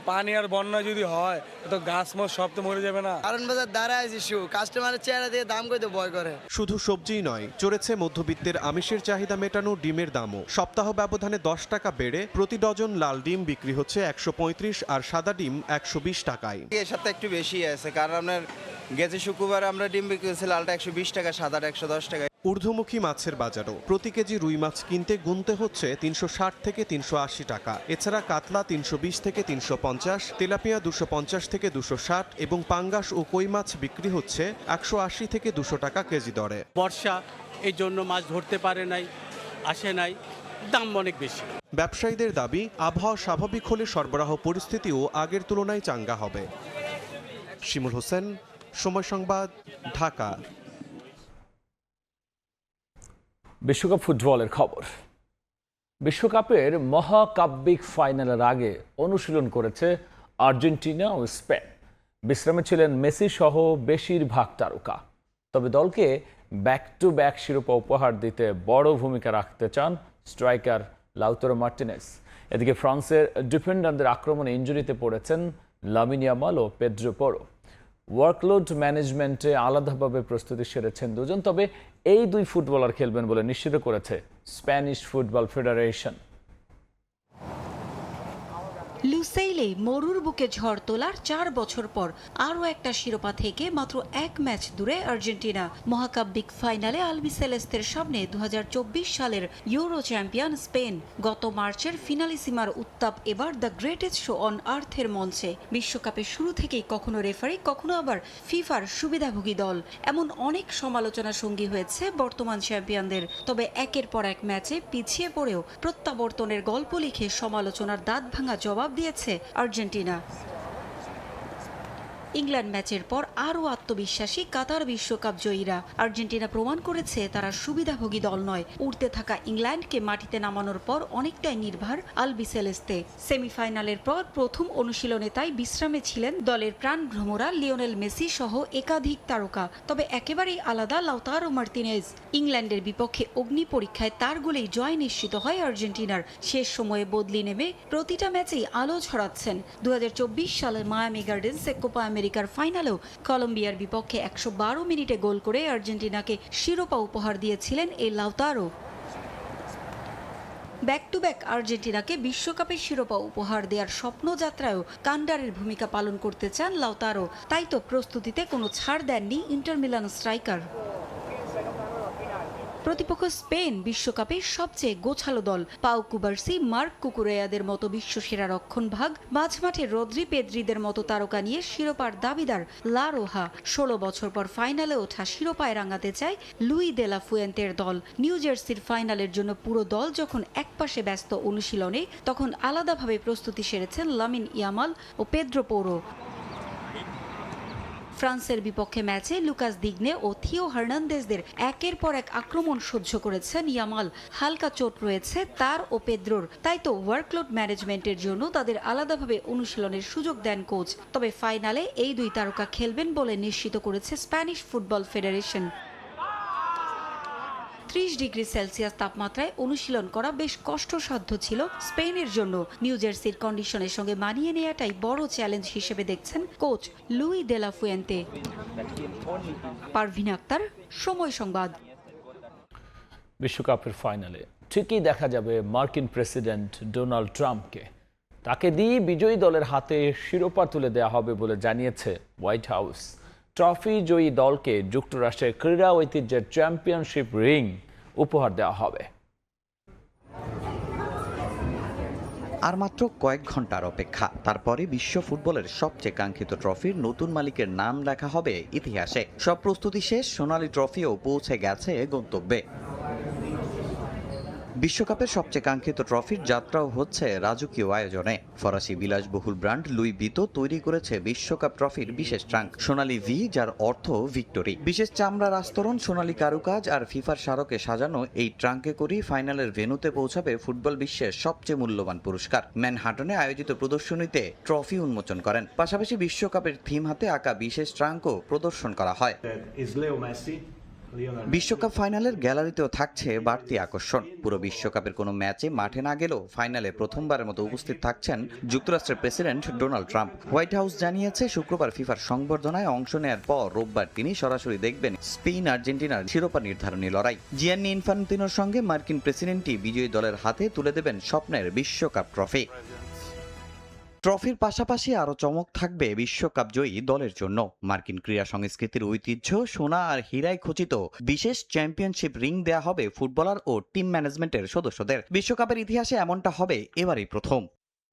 Speaker 16: পানি আর বন্যা যদি হয় তো গাছ মাছ সব তো মরে যাবে না।
Speaker 6: কারণ বাজার দাঁড়ায় কাস্টমারের চেহারা দিয়ে দাম কইতে ভয় করে।
Speaker 14: শুধু সবজিই নয়, চড়েছে মধ্যবিত্তের আমিষের চাহিদা মেটানো ডিমের দামও। সপ্তাহ ব্যবধানে 10 টাকা বেড়ে প্রতি ডজন লাল ডিম বিক্রি হচ্ছে 135 আর সাদা ডিম 120 টাকায়।
Speaker 6: এর সাথে একটু বেশি আছে, কারণ আপনার গেছে শুক্রবার আমরা ডিম বিক্রি করছি লালটা 120 টাকা, সাদাটা 110 টাকা।
Speaker 14: ঊর্ধ্বমুখী মাছের বাজারও প্রতি কেজি রুই মাছ কিনতে গুনতে হচ্ছে 360 থেকে 380 টাকা। এছাড়া কাতলা 320 থেকে 350, তেলাপিয়া 250 থেকে 260 এবং পাঙ্গাস ও কই মাছ বিক্রি হচ্ছে 180 থেকে 200 টাকা কেজি দরে।
Speaker 16: বর্ষা এই জন্য মাছ ধরতে পারে নাই, আসে নাই, দাম অনেক বেশি।
Speaker 14: ব্যবসায়ীদের দাবি, আবহাওয়া স্বাভাবিক হলে সরবরাহ পরিস্থিতিও আগের তুলনায় চাঙ্গা হবে। শিমুল হোসেন, সময় সংবাদ, ঢাকা।
Speaker 1: বিশ্বকাপ ফুটবলের খবর। বিশ্বকাপের মহাকাব্যিক ফাইনালের আগে অনুশীলন করেছে আর্জেন্টিনা ও স্পেন। বিশ্রামে ছিলেন মেসি সহ বেশিরভাগ তারকা। তবে দলকে ব্যাক টু ব্যাক শিরোপা উপহার দিতে বড় ভূমিকা রাখতে চান স্ট্রাইকার লাউতারো মার্টিনেজ। এদিকে ফ্রান্সের ডিফেন্ডারদের আক্রমণে ইনজুরিতে পড়েছেন লামিন ইয়ামাল ও পেড্রো পোরো। ওয়ার্কলোড ম্যানেজমেন্টে আলাদাভাবে প্রস্তুতি সেরেছেন দুজন। তবে এই দুই ফুটবলার খেলবেন বলে নিশ্চিত করেছে স্প্যানিশ ফুটবল ফেডারেশন।
Speaker 12: লুসেইলে মরুর বুকে ঝড় তোলার 4 বছর পর আরও একটা শিরোপা থেকে মাত্র 1 ম্যাচ দূরে আর্জেন্টিনা। মহাকাব্যিক ফাইনালে আলবিসেলেস্তের সামনে 2024 সালের ইউরো চ্যাম্পিয়ন স্পেন। গত মার্চের ফিনালিসিমার উত্তাপ এবার দ্য গ্রেটেস্ট শো অন আর্থের মঞ্চে। বিশ্বকাপের শুরু থেকেই কখনো রেফারি, কখনো আবার ফিফার সুবিধাভোগী দল, এমন অনেক সমালোচনা সঙ্গী হয়েছে বর্তমান চ্যাম্পিয়নদের। তবে একের পর এক ম্যাচে পিছিয়ে পড়েও প্রত্যাবর্তনের গল্প লিখে সমালোচনার দাঁত ভাঙা জবাব দিয়েছে আর্জেন্টিনা। ইংল্যান্ড ম্যাচের পর আরও আত্মবিশ্বাসী কাতার বিশ্বকাপ জয়ীরা। আর্জেন্টিনা প্রমাণ করেছে তারা সুবিধাভোগী দল নয়। উঠতে থাকা ইংল্যান্ডকে মাটিতে নামানোর পর অনেকটাই নির্ভর আলবিসেলেস্তে। সেমিফাইনালের পর প্রথম অনুশীলনে তাই বিশ্রামে ছিলেন দলের প্রাণভ্রমরা লিওনেল মেসি সহ একাধিক তারকা। তবে একেবারেই আলাদা লাউতারো মার্টিনেজ। ইংল্যান্ডের বিপক্ষে অগ্নি পরীক্ষায় তার গোলেই জয় নিশ্চিত হয় আর্জেন্টিনার। শেষ সময়ে বদলি নেমে প্রতিটা ম্যাচেই আলো ছড়াচ্ছেন। 2024 সালের মায়ামি গার্ডেন্সে কোপা আমেরিকার ফাইনালেও কলম্বিয়ার বিপক্ষে 112 মিনিটে গোল করে আর্জেন্টিনাকে শিরোপা উপহার দিয়েছিলেন এই লাউতারো। ব্যাক টু ব্যাক আর্জেন্টিনাকে বিশ্বকাপের শিরোপা উপহার দেওয়ার স্বপ্নযাত্রায়ও কান্ডারের ভূমিকা পালন করতে চান লাউতারো। তাই তো প্রস্তুতিতে কোনো ছাড় দেননি ইন্টার মিলান স্ট্রাইকার। প্রতিপক্ষ স্পেন বিশ্বকাপের সবচেয়ে গোছালো দল। পাউ কুবার্সি, মার্ক কুকুরেয়াদের মতো বিশ্বসেরা রক্ষণভাগ, মাঝমাঠে রদ্রি পেদ্রিদের মতো তারকা নিয়ে শিরোপার দাবিদার লা রোহা। 16 বছর পর ফাইনালে ওঠা শিরোপায় রাঙাতে চায় লুই দে লা ফুয়েন্তের দল। নিউ জার্সির ফাইনালের জন্য পুরো দল যখন একপাশে ব্যস্ত অনুশীলনে, তখন আলাদাভাবে প্রস্তুতি সেরেছেন লামিন ইয়ামাল ও পেদ্রো পোরো। ফ্রান্সের বিপক্ষে ম্যাচে লুকাস দিগনে ও থিও হার্নান্দেজদের একের পর এক আক্রমণ সহ্য করেছেন ইয়ামাল। হালকা চোট রয়েছে তার ও পেদ্রোর, তাই তো ওয়ার্কলোড ম্যানেজমেন্টের জন্য তাদের আলাদাভাবে অনুশীলনের সুযোগ দেন কোচ। তবে ফাইনালে এই দুই তারকা খেলবেন বলে নিশ্চিত করেছে Spanish football federation. 30 degree Celsius তাপমাত্রায় অনুশীলন করা বেশ কষ্টসাধ্য ছিল স্পেনের জন্য। নিউ জার্সির কন্ডিশনের সঙ্গে মানিয়ে নেওয়াটাই বড় চ্যালেঞ্জ হিসেবে দেখছেন কোচ লুই দে লা ফুয়েন্তে। পারভিন আক্তার, সময় সংবাদ।
Speaker 1: বিশ্বকাপের ফাইনালে ঠিকই দেখা যাবে মার্কিন প্রেসিডেন্ট ডোনাল্ড ট্রাম্পকে। তাকে দিয়ে বিজয়ী দলের হাতে শিরোপা তুলে দেওয়া হবে বলে জানিয়েছে হোয়াইট হাউস। ট্রফি জয়ী দলকে যুক্তরাষ্ট্রের ক্রীড়া ঐতিহ্যের চ্যাম্পিয়নশিপ রিং উপহার দেওয়া হবে।
Speaker 17: আর মাত্র কয়েক ঘন্টার অপেক্ষা, তারপরে বিশ্ব ফুটবলের সবচেয়ে কাঙ্ক্ষিত ট্রফির নতুন মালিকের নাম লেখা হবে ইতিহাসে। সব প্রস্তুতি শেষ, সোনালী ট্রফিও পৌঁছে গেছে গন্তব্যে। বিশ্বকাপের সবচেয়ে কাঙ্ক্ষিত ট্রফির যাত্রাও হচ্ছে রাজকীয় আয়োজনে। ফরাসি বিলাসবহুল ব্র্যান্ড লুই ভিতো তৈরি করেছে বিশ্বকাপ ট্রফির বিশেষ ট্রাঙ্ক সোনালী ভি, যার অর্থ ভিক্টোরি। বিশেষ চামড়ার আস্তরণ, সোনালী কারুকাজ আর ফিফার স্মারকে সাজানো এই ট্রাঙ্কে করেই ফাইনালের ভেন্যুতে পৌঁছাবে ফুটবল বিশ্বের সবচেয়ে মূল্যবান পুরস্কার। ম্যানহাটনে আয়োজিত প্রদর্শনীতে ট্রফি উন্মোচন করেন। পাশাপাশি বিশ্বকাপের থিম হাতে আঁকা বিশেষ ট্রাঙ্কও প্রদর্শন করা হয়। বিশ্বকাপ ফাইনালের গ্যালারিতেও থাকছে বাড়তি আকর্ষণ। পুরো বিশ্বকাপের কোনো ম্যাচে মাঠে না গেলেও ফাইনালে প্রথমবারের মতো উপস্থিত থাকছেন যুক্তরাষ্ট্রের president Donald Trump. White house জানিয়েছে শুক্রবার ফিফার সংবর্ধনায় অংশ নেওয়ার পর রোববার তিনি সরাসরি দেখবেন স্পেন আর্জেন্টিনার শিরোপা নির্ধারণী লড়াই। জিয়ান্নি ইনফান্তিনোর সঙ্গে মার্কিন প্রেসিডেন্টই বিজয়ী দলের হাতে তুলে দেবেন স্বপ্নের বিশ্বকাপ ট্রফি। ট্রফির পাশাপাশি আরও চমক থাকবে বিশ্বকাপ জয়ী দলের জন্য। মার্কিন ক্রীড়া সংস্কৃতির ঐতিহ্য সোনা আর হীরায় খচিত বিশেষ চ্যাম্পিয়নশিপ রিং দেয়া হবে ফুটবলার ও টিম ম্যানেজমেন্টের সদস্যদের। বিশ্বকাপের ইতিহাসে এমনটা হবে এবারই প্রথম।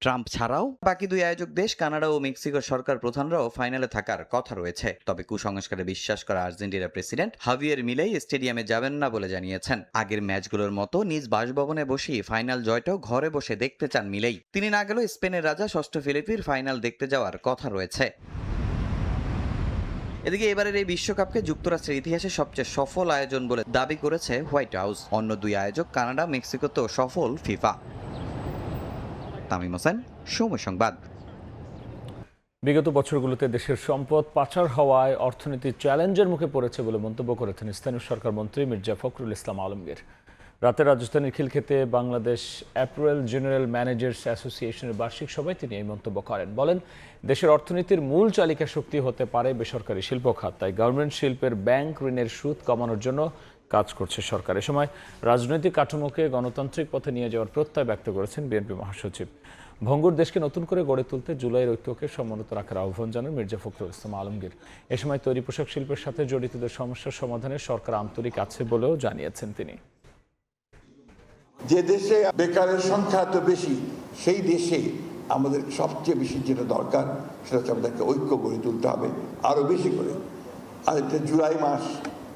Speaker 17: ট্রাম্প ছাড়াও বাকি দুই আয়োজক দেশ কানাডা ও মেক্সিকোর সরকার প্রধানরাও ফাইনালে থাকার কথা রয়েছে। তবে কুসংস্কারে বিশ্বাস করা আর্জেন্টিনার প্রেসিডেন্ট হাভিয়ের মিলেই স্টেডিয়ামে যাবেন না বলে জানিয়েছেন। আগের ম্যাচগুলোর মতো নিজ বাসভবনে বসেই ফাইনাল জয়টাও ঘরে বসে দেখতে চান মিলেই। তিনি না গেলেও স্পেনের রাজা ষষ্ঠ ফিলিপির ফাইনাল দেখতে যাওয়ার কথা রয়েছে। এদিকে এবারের এই বিশ্বকাপকে যুক্তরাষ্ট্রের ইতিহাসে সবচেয়ে সফল আয়োজন বলে দাবি করেছে হোয়াইট হাউস। অন্য দুই আয়োজক কানাডা, মেক্সিকোতেও সফল ফিফা। তামিম হোসেন, সময় সংবাদ।
Speaker 1: বিগত বছরগুলোতে দেশের সম্পদ পাচার হওয়ায় অর্থনীতি চ্যালেঞ্জের মুখে পড়েছে বলে মন্তব্য করেছেন স্থানীয় সরকার মন্ত্রী মির্জা ফখরুল ইসলাম আলমগীর। রাতে রাজধানীর খিলক্ষেতে বাংলাদেশ অ্যাপারেল জেনারেল ম্যানেজার্স অ্যাসোসিয়েশনের বার্ষিক সভায় তিনি এই মন্তব্য করেন। বলেন, দেশের অর্থনীতির মূল চালিকা শক্তি হতে পারে বেসরকারি শিল্প খাত, তাই গার্মেন্টস শিল্পের ব্যাংক ঋণের সুদ কমানোর জন্য কাজ করছে সরকার। এ সময় রাজনৈতিক কাঠামোকে গণতান্ত্রিক পথে নিয়ে যাওয়ার প্রত্যয় ব্যক্ত করেছেন বিএনপি মহাসচিব। ভঙ্গুর দেশকে নতুন করে গড়ে তুলতে জুলাইয়ের ঐক্যকে সমুন্নত রাখার আহ্বান জানান মির্জা ফখরুল ইসলাম আলমগীর। এ সময় তৈরি পোশাক শিল্পের সাথে জড়িতদের সমস্যার সমাধানে সরকার আন্তরিক আছে বলেও জানিয়েছেন তিনি।
Speaker 8: যে দেশে বেকারের সংখ্যা এত বেশি, সেই দেশে আমাদের সবচেয়ে বেশি যেটা দরকার সেটা হচ্ছে আমাদেরকে ঐক্য গড়ে তুলতে হবে আরও বেশি করে। আর এটা জুলাই মাস,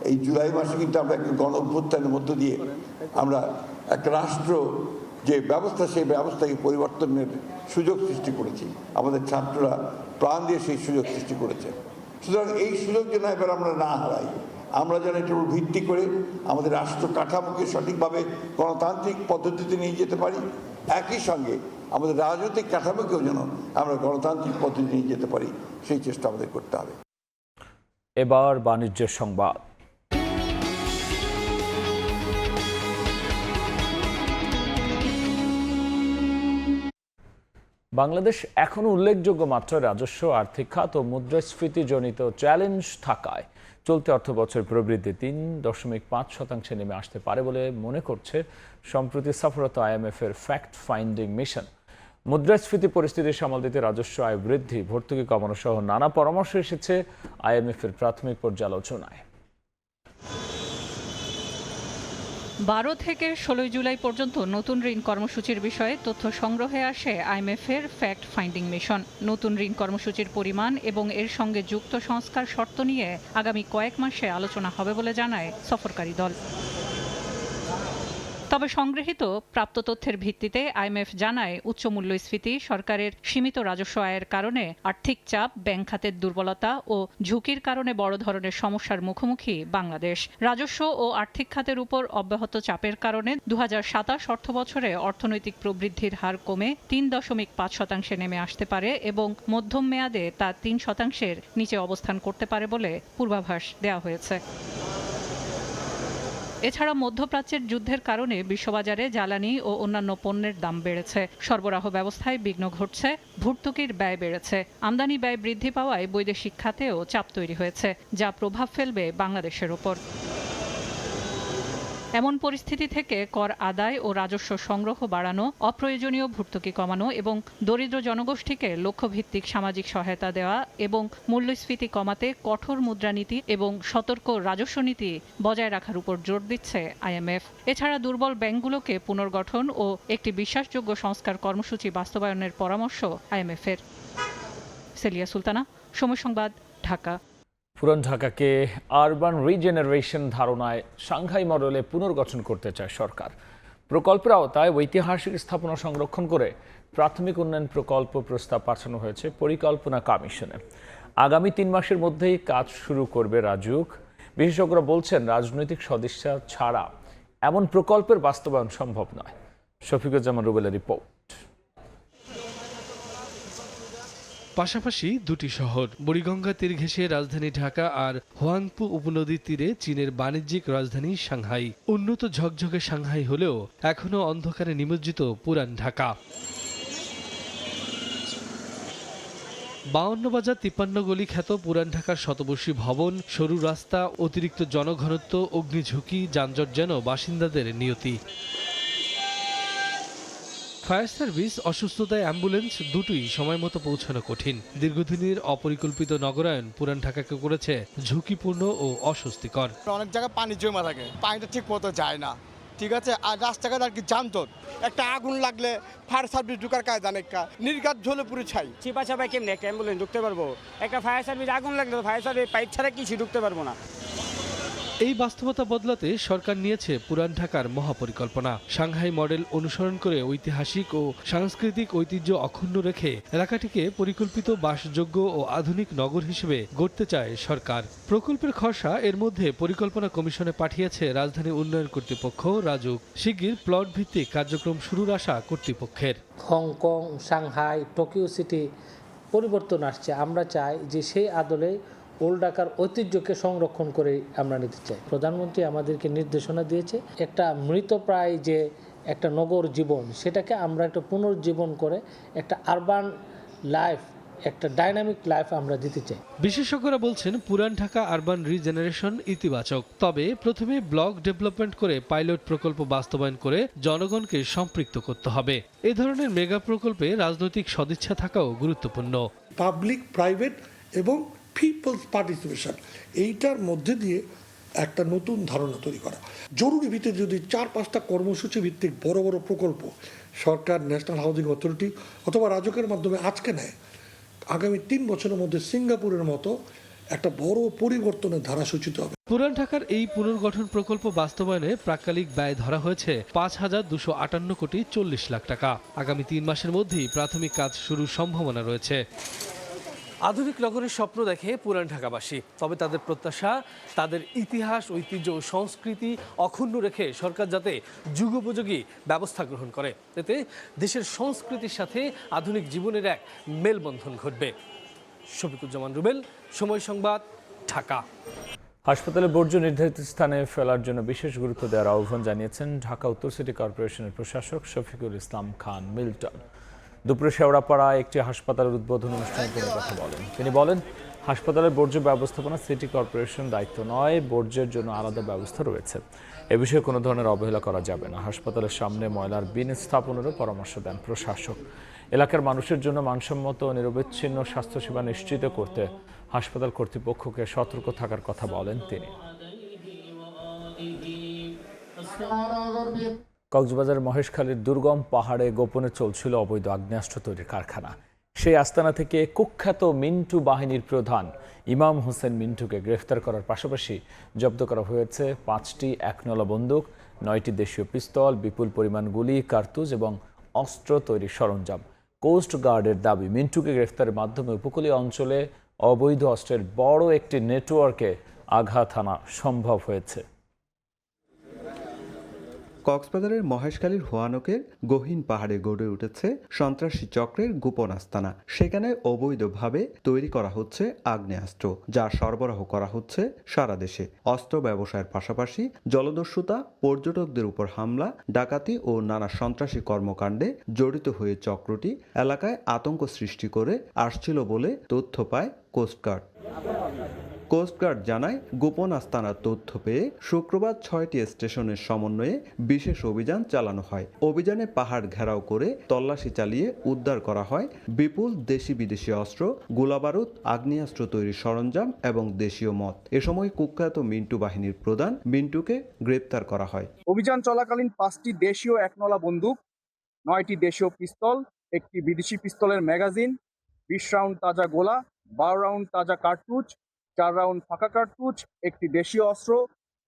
Speaker 8: এই জুলাই মাসে কিন্তু আমরা একটা গণ অভ্যুত্থানের মধ্য দিয়ে আমরা একটা রাষ্ট্র যে ব্যবস্থা, সেই ব্যবস্থাকে পরিবর্তনের সুযোগ সৃষ্টি করেছি। আমাদের ছাত্ররা প্রাণ দিয়ে সেই সুযোগ সৃষ্টি করেছে। সুতরাং এই সুযোগ যেন এবার আমরা না হারাই, আমরা যেন এটার উপর ভিত্তি করে আমাদের রাষ্ট্র কাঠামোকে সঠিকভাবে গণতান্ত্রিক পদ্ধতিতে নিয়ে যেতে পারি। একই সঙ্গে আমাদের রাজনৈতিক কাঠামোকেও যেন আমরা গণতান্ত্রিক পদ্ধতি নিয়ে যেতে পারি, সেই চেষ্টা আমাদের করতে হবে।
Speaker 1: এবার বাণিজ্যের সংবাদ। বাংলাদেশ এখনো উল্লেখযোগ্য মাত্রায় রাজস্ব, আর্থিক খাত ও মুদ্রাস্ফীতিজনিত চ্যালেঞ্জ থাকায় চলতি অর্থবছর প্রবৃদ্ধি ৩.৫% নেমে আসতে পারে বলে মনে করছে সম্প্রতি সফররত IMF এর ফ্যাক্ট ফাইন্ডিং মিশন। মুদ্রাস্ফীতি পরিস্থিতি সামাল দিতে রাজস্ব আয় বৃদ্ধি, ভর্তুকি কমানো সহ নানা পরামর্শ এসেছে IMF এর প্রাথমিক পর্যালোচনায়।
Speaker 18: 12 থেকে 16 জুলাই পর্যন্ত নতুন ঋণ কর্মসূচির বিষয়ে তথ্য সংগ্রহে আসে IMF এর ফ্যাক্ট ফাইন্ডিং মিশন। নতুন ঋণ কর্মসূচির পরিমাণ এবং এর সঙ্গে যুক্ত সংস্কার শর্ত নিয়ে আগামী কয়েক মাসে আলোচনা হবে বলে জানায় সফরকারী দল। তবে সংগৃহীত প্রাপ্ত তথ্যের ভিত্তিতে IMF জানায়, উচ্চ মূল্যস্ফীতি, সরকারের সীমিত রাজস্ব আয়ের কারণে আর্থিক চাপ, ব্যাংক খাতের দুর্বলতা ও ঝুঁকির কারণে বড় ধরনের সমস্যার মুখোমুখি বাংলাদেশ। রাজস্ব ও আর্থিক খাতের উপর অব্যাহত চাপের কারণে 2027 অর্থবছরে অর্থনৈতিক প্রবৃদ্ধির হার কমে 3.5% নেমে আসতে পারে এবং মধ্যম মেয়াদে তা 3% নিচে অবস্থান করতে পারে বলে পূর্বাভাস দেওয়া হয়েছে। এছাড়া মধ্যপ্রাচ্যের যুদ্ধের কারণে বিশ্ববাজারে জ্বালানি ও অন্যান্য পণ্যের দাম বেড়েছে, সরবরাহ ব্যবস্থায় বিঘ্ন ঘটছে, ভর্তুকির ব্যয় বেড়েছে, আমদানি ব্যয় বৃদ্ধি পাওয়ায় বৈদেশিক খাতেও চাপ তৈরি হয়েছে, যা প্রভাব ফেলবে বাংলাদেশের ওপর। এমন পরিস্থিতি থেকে কর আদায় ও রাজস্ব সংগ্রহ বাড়ানো, অপ্রয়োজনীয় ভর্তুকি কমানো এবং দরিদ্র জনগোষ্ঠীকে লক্ষ্যভিত্তিক সামাজিক সহায়তা দেওয়া এবং মূল্যস্ফীতি কমাতে কঠোর মুদ্রানীতি এবং সতর্ক রাজস্ব নীতি বজায় রাখার উপর জোর দিচ্ছে IMF। এছাড়া দুর্বল ব্যাংকগুলোকে পুনর্গঠন ও একটি বিশ্বাসযোগ্য সংস্কার কর্মসূচি বাস্তবায়নের পরামর্শ IMF-এর। সেলিয়া সুলতানা, সময় সংবাদ, ঢাকা।
Speaker 1: পুরান ঢাকাকে আরবান রিজেনারেশন ধারণায় সাংহাই মডেলে পুনর্গঠন করতে চায় সরকার। প্রকল্পের আওতায় ঐতিহাসিক স্থাপনা সংরক্ষণ করে প্রাথমিক উন্নয়ন প্রকল্প প্রস্তাব পাঠানো হয়েছে পরিকল্পনা কমিশনে। আগামী 3 মাসের মধ্যেই কাজ শুরু করবে রাজউক। বিশেষজ্ঞরা বলছেন, রাজনৈতিক সদিচ্ছা ছাড়া এমন প্রকল্পের বাস্তবায়ন সম্ভব নয়। শফিকুজ্জামান রুবেলের রিপোর্ট।
Speaker 19: পাশাপাশি দুটি শহর, বুড়িগঙ্গা তীর ঘেঁষে রাজধানী ঢাকা আর হোয়াংপু উপনদীর তীরে চীনের বাণিজ্যিক রাজধানী সাংহাই। উন্নত ঝকঝকে সাংহাই হলেও এখনও অন্ধকারে নিমজ্জিত পুরান ঢাকা। 52 বাজার 53 গলি খ্যাত পুরান ঢাকার শতবর্ষী ভবন, সরু রাস্তা, অতিরিক্ত জনঘনত্ব, অগ্নিঝুঁকি, যানজট যেন বাসিন্দাদের নিয়তি। ফায়ার সার্ভিস, অসুস্থতায় অ্যাম্বুলেন্স দুটোই সময় মতো পৌঁছানো কঠিন। দীর্ঘদিনের অপরিকল্পিত নগরায়ন পুরান ঢাকাকে করেছে ঝুঁকিপূর্ণ ও অস্বস্তিকর।
Speaker 20: অনেক জায়গায় পানি জমা থাকে, পানিটা ঠিক মতো যায় না, ঠিক আছে। আর রাস্তাঘাট আর কি যানজট, একটা আগুন লাগলে ফায়ার সার্ভিস ঢুকার কাজ জানে, নির্ঘাত ঝোলে পুরো ছাই।
Speaker 21: চিপা চাপায় কেমনি একটা অ্যাম্বুলেন্স ঢুকতে পারবো? একটা ফায়ার সার্ভিস আগুন লাগলে ফায়ার সার্ভিস পাইপ ছাড়া কিছু ঢুকতে পারবো না।
Speaker 19: এই বাস্তবতা বদলাতে সরকার নিয়েছে পুরান ঢাকার মহাপরিকল্পনা। সাংহাই মডেল অনুসরণ করে ঐতিহাসিক ও সাংস্কৃতিক ঐতিহ্য অক্ষুণ্ণ রেখে এলাকাটিকে পরিকল্পিত বাসযোগ্য ও আধুনিক নগর হিসেবে গড়তে চায় সরকার। প্রকল্পের খসড়া এর মধ্যে পরিকল্পনা কমিশনে পাঠিয়েছে রাজধানী উন্নয়ন কর্তৃপক্ষ রাজউক। শিগগির প্লট ভিত্তিক কার্যক্রম শুরুর আশা কর্তৃপক্ষের।
Speaker 22: হংকং, সাংহাই, টোকিও সিটি পরিবর্তন আসছে। আমরা চাই যে সেই আদলে ওল্ড ঢাকার ঐতিহ্যকে সংরক্ষণ করে আমরা নিতে চাই। প্রধানমন্ত্রী আমাদেরকে নির্দেশনা দিয়েছে, একটা মৃতপ্রায় যে একটা নগর জীবন, সেটাকে আমরা একটা পুনর্জীবন করে একটা আরবান লাইফ, একটা ডাইনামিক লাইফ আমরা দিতে চাই।
Speaker 19: বিশেষজ্ঞরা বলছেন, পুরান ঢাকা আরবান রিজেনারেশন ইতিবাচক, তবে প্রথমে ব্লক ডেভেলপমেন্ট করে পাইলট প্রকল্প বাস্তবায়ন করে জনগণকে সম্পৃক্ত করতে হবে। এ ধরনের মেগা প্রকল্পে রাজনৈতিক সদিচ্ছা থাকাও গুরুত্বপূর্ণ।
Speaker 8: পাবলিক, প্রাইভেট এবং পিপলস পার্টিসিপেশন, এইটার মধ্যে দিয়ে একটা নতুন ধারণা তৈরি করা জরুরি। ভিত্তিতে যদি 4-5টা কর্মসূচি ভিত্তিক বড় বড় প্রকল্প সরকার, ন্যাশনাল হাউজিং অথরিটি অথবা রাজুকের মাধ্যমে আজকে নেয়, আগামী 3 বছরের মধ্যে সিঙ্গাপুরের মতো একটা বড় পরিবর্তনের ধারা সূচিত হবে।
Speaker 19: পুরান ঢাকার এই পুনর্গঠন প্রকল্প বাস্তবায়নে প্রাক্কালিক ব্যয় ধরা হয়েছে 5,258 কোটি 40 লাখ টাকা। আগামী 3 মাসের মধ্যেই প্রাথমিক কাজ শুরুর সম্ভাবনা রয়েছে। আধুনিক নগরের স্বপ্ন দেখে পুরান ঢাকাবাসী, তবে তাদের প্রত্যাশা তাদের ইতিহাস, ঐতিহ্য ও সংস্কৃতি অক্ষুণ্ণ রেখে সরকার যাতে যুগোপযোগী ব্যবস্থা গ্রহণ করে, এতে দেশের সংস্কৃতির সাথে আধুনিক জীবনের এক মেলবন্ধন ঘটবে। শফিকুজ্জামান রুবেল, সময় সংবাদ, ঢাকা।
Speaker 1: হাসপাতালে বর্জ্য নির্ধারিত স্থানে ফেলার জন্য বিশেষ গুরুত্ব দেওয়ার আহ্বান জানিয়েছেন ঢাকা উত্তর সিটি কর্পোরেশনের প্রশাসক শফিকুল ইসলাম খান মিল্টন। দুপুরে শেওড়াপাড়ায় একটি হাসপাতালের উদ্বোধন অনুষ্ঠানে তিনি কথা বলেন। তিনি বলেন, হাসপাতালের বর্জ্য ব্যবস্থাপনা সিটি কর্পোরেশন দায়িত্ব নয়, বর্জ্যের জন্য আলাদা ব্যবস্থা রয়েছে। এ বিষয়ে কোনো ধরনের অবহেলা করা যাবে না। হাসপাতালের সামনে ময়লার বিন স্থাপনেরও পরামর্শ দেন প্রশাসক। এলাকার মানুষের জন্য মানসম্মত ও নিরবিচ্ছিন্ন স্বাস্থ্যসেবা নিশ্চিত করতে হাসপাতাল কর্তৃপক্ষকে সতর্ক থাকার কথা বলেন তিনি। কক্সবাজারের মহেশখালীর দুর্গম পাহাড়ে গোপনে চলছিল অবৈধ আগ্নেয়াস্ত্র তৈরির কারখানা। সেই আস্তানা থেকে কুখ্যাত মিন্টু বাহিনীর প্রধান ইমাম হোসেন মিন্টুকে গ্রেফতার করার পাশাপাশি জব্দ করা হয়েছে 5টি 1 বন্দুক, 9টি দেশীয় পিস্তল, বিপুল পরিমাণ গুলি, কার্তুজ এবং অস্ত্র তৈরির সরঞ্জাম। কোস্ট গার্ডের দাবি, মিন্টুকে গ্রেফতারের মাধ্যমে উপকূলীয় অঞ্চলে অবৈধ অস্ত্রের বড় একটি নেটওয়ার্কে আঘাত হানা সম্ভব হয়েছে।
Speaker 23: কক্সবাজারের মহেশখালীর হোয়ানকের গহীন পাহাড়ে গড়ে উঠেছে সন্ত্রাসী চক্রের গোপন আস্তানা। সেখানে অবৈধভাবে তৈরি করা হচ্ছে আগ্নেয়াস্ত্র, যা সরবরাহ করা হচ্ছে সারা দেশে। অস্ত্র ব্যবসায়ের পাশাপাশি জলদস্যুতা, পর্যটকদের উপর হামলা, ডাকাতি ও নানা সন্ত্রাসী কর্মকাণ্ডে জড়িত হয়ে চক্রটি এলাকায় আতঙ্ক সৃষ্টি করে আসছিল বলে তথ্য পায় কোস্টগার্ড। কোস্টগার্ড জানায় গোপন আস্তানার তথ্য পেয়ে শুক্রবার 6টি স্টেশনের সমন্বয়ে বিশেষ অভিযান চালানো হয়। অভিযানে পাহাড় ঘেরাও করে তল্লাশি চালিয়ে উদ্ধার করা হয় বিপুল দেশি বিদেশি অস্ত্র, গোলাবারুদ, আগ্নেয়াস্ত্র তৈরির সরঞ্জাম এবং দেশীয় মদ। এ সময় কুখ্যাত মিন্টু বাহিনীর প্রধান মিন্টুকে গ্রেপ্তার করা হয়।
Speaker 2: অভিযান চলাকালীন 5টি দেশীয় একনলা বন্দুক, 9টি দেশীয় পিস্তল, একটি বিদেশি পিস্তলের ম্যাগাজিন, 20 রাউন্ড তাজা গোলা, 12 রাউন্ড তাজা কার্তুজ, 4 রাউন্ড ফাঁকা কার্তুজ, একটি দেশীয় অস্ত্র,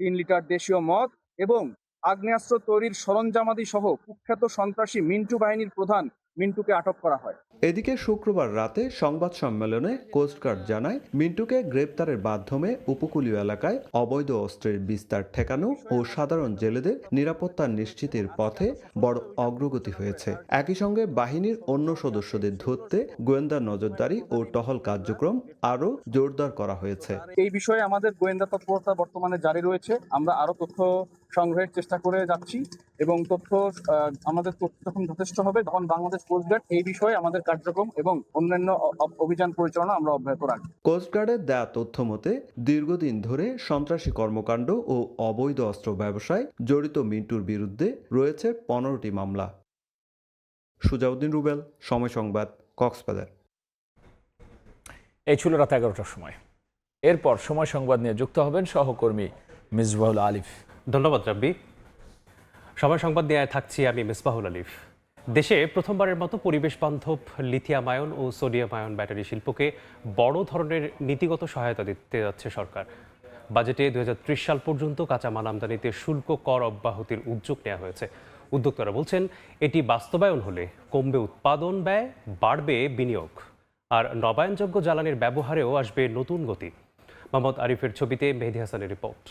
Speaker 2: 3 লিটার দেশীয় মদ এবং আগ্নেয়াস্ত্র তৈরির সরঞ্জামাদি সহ কুখ্যাত সন্ত্রাসী মিন্টু বাহিনীর প্রধান মিন্টুকে আটক করা হয়।
Speaker 23: এদিকে শুক্রবার রাতে সংবাদ সম্মেলনে কোস্টগার্ড জানায় মিন্টুকে গ্রেপ্তারের মাধ্যমে উপকূলীয় এলাকায় অবৈধ অস্ত্রের বিস্তার ঠেকানো ও সাধারণ জেলেদের নিরাপত্তা নিশ্চিতের পথে বড় অগ্রগতি হয়েছে। একই সঙ্গে বাহিনীর অন্য সদস্যদের ধরতে গোয়েন্দা নজরদারি ও টহল কার্যক্রম আরও জোরদার করা হয়েছে।
Speaker 2: এই বিষয়ে আমাদের গোয়েন্দা তৎপরতা বর্তমানে জারি রয়েছে। আমরা আরো তথ্য সংগ্রহের চেষ্টা করে যাচ্ছি এবং আমাদের তথ্য যখন যথেষ্ট হবে তখন বাংলাদেশ কোস্টগার্ড এই বিষয়ে আমাদের কার্যক্রম এবং অন্যান্য অভিযান পরিচালনা আমরা অব্যাহত রাখব।
Speaker 23: কোস্টগার্ডের দেয়া তথ্য মতে দীর্ঘদিন ধরে সন্ত্রাসী কর্মকাণ্ড ও অবৈধ অস্ত্র ব্যবসায় জড়িত মিন্টুর বিরুদ্ধে রয়েছে 15টি মামলা। সুজাউদ্দিন রুবেল, সময় সংবাদ, কক্সবাজার।
Speaker 1: এই ছিল রাত 11টার সময়। এরপর সময় সংবাদ নিয়ে যুক্ত হবেন সহকর্মী মিসবাহুল আলিফ।
Speaker 3: ধন্যবাদ রাব্বি। সময় সংবাদ নিয়ে থাকছি আমি মিসবাহুল আলিফ। দেশে প্রথমবারের মতো পরিবেশ বান্ধব লিথিয়াম আয়ন ও সোডিয়াম আয়ন ব্যাটারি শিল্পকে বড় ধরনের নীতিগত সহায়তা দিতে যাচ্ছে সরকার। বাজেটে 2030 সাল পর্যন্ত কাঁচামাল আমদানিতে শুল্ক কর অব্যাহতির উদ্যোগ নেওয়া হয়েছে। উদ্যোক্তারা বলছেন এটি বাস্তবায়ন হলে কমবে উৎপাদন ব্যয়, বাড়বে বিনিয়োগ, আর নবায়নযোগ্য জ্বালানির ব্যবহারেও আসবে নতুন গতি। মোহাম্মদ আরিফের ছবিতে মেহেদী হাসানের রিপোর্ট।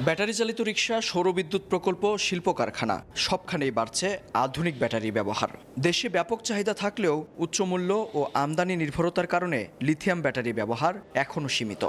Speaker 7: ব্যাটারি চালিত রিকশা, সৌরবিদ্যুৎ প্রকল্প, শিল্প কারখানা সবখানেই বাড়ছে আধুনিক ব্যাটারি ব্যবহার। দেশে ব্যাপক চাহিদা থাকলেও উচ্চমূল্য ও আমদানি নির্ভরতার কারণে লিথিয়াম ব্যাটারি ব্যবহার এখনও সীমিত।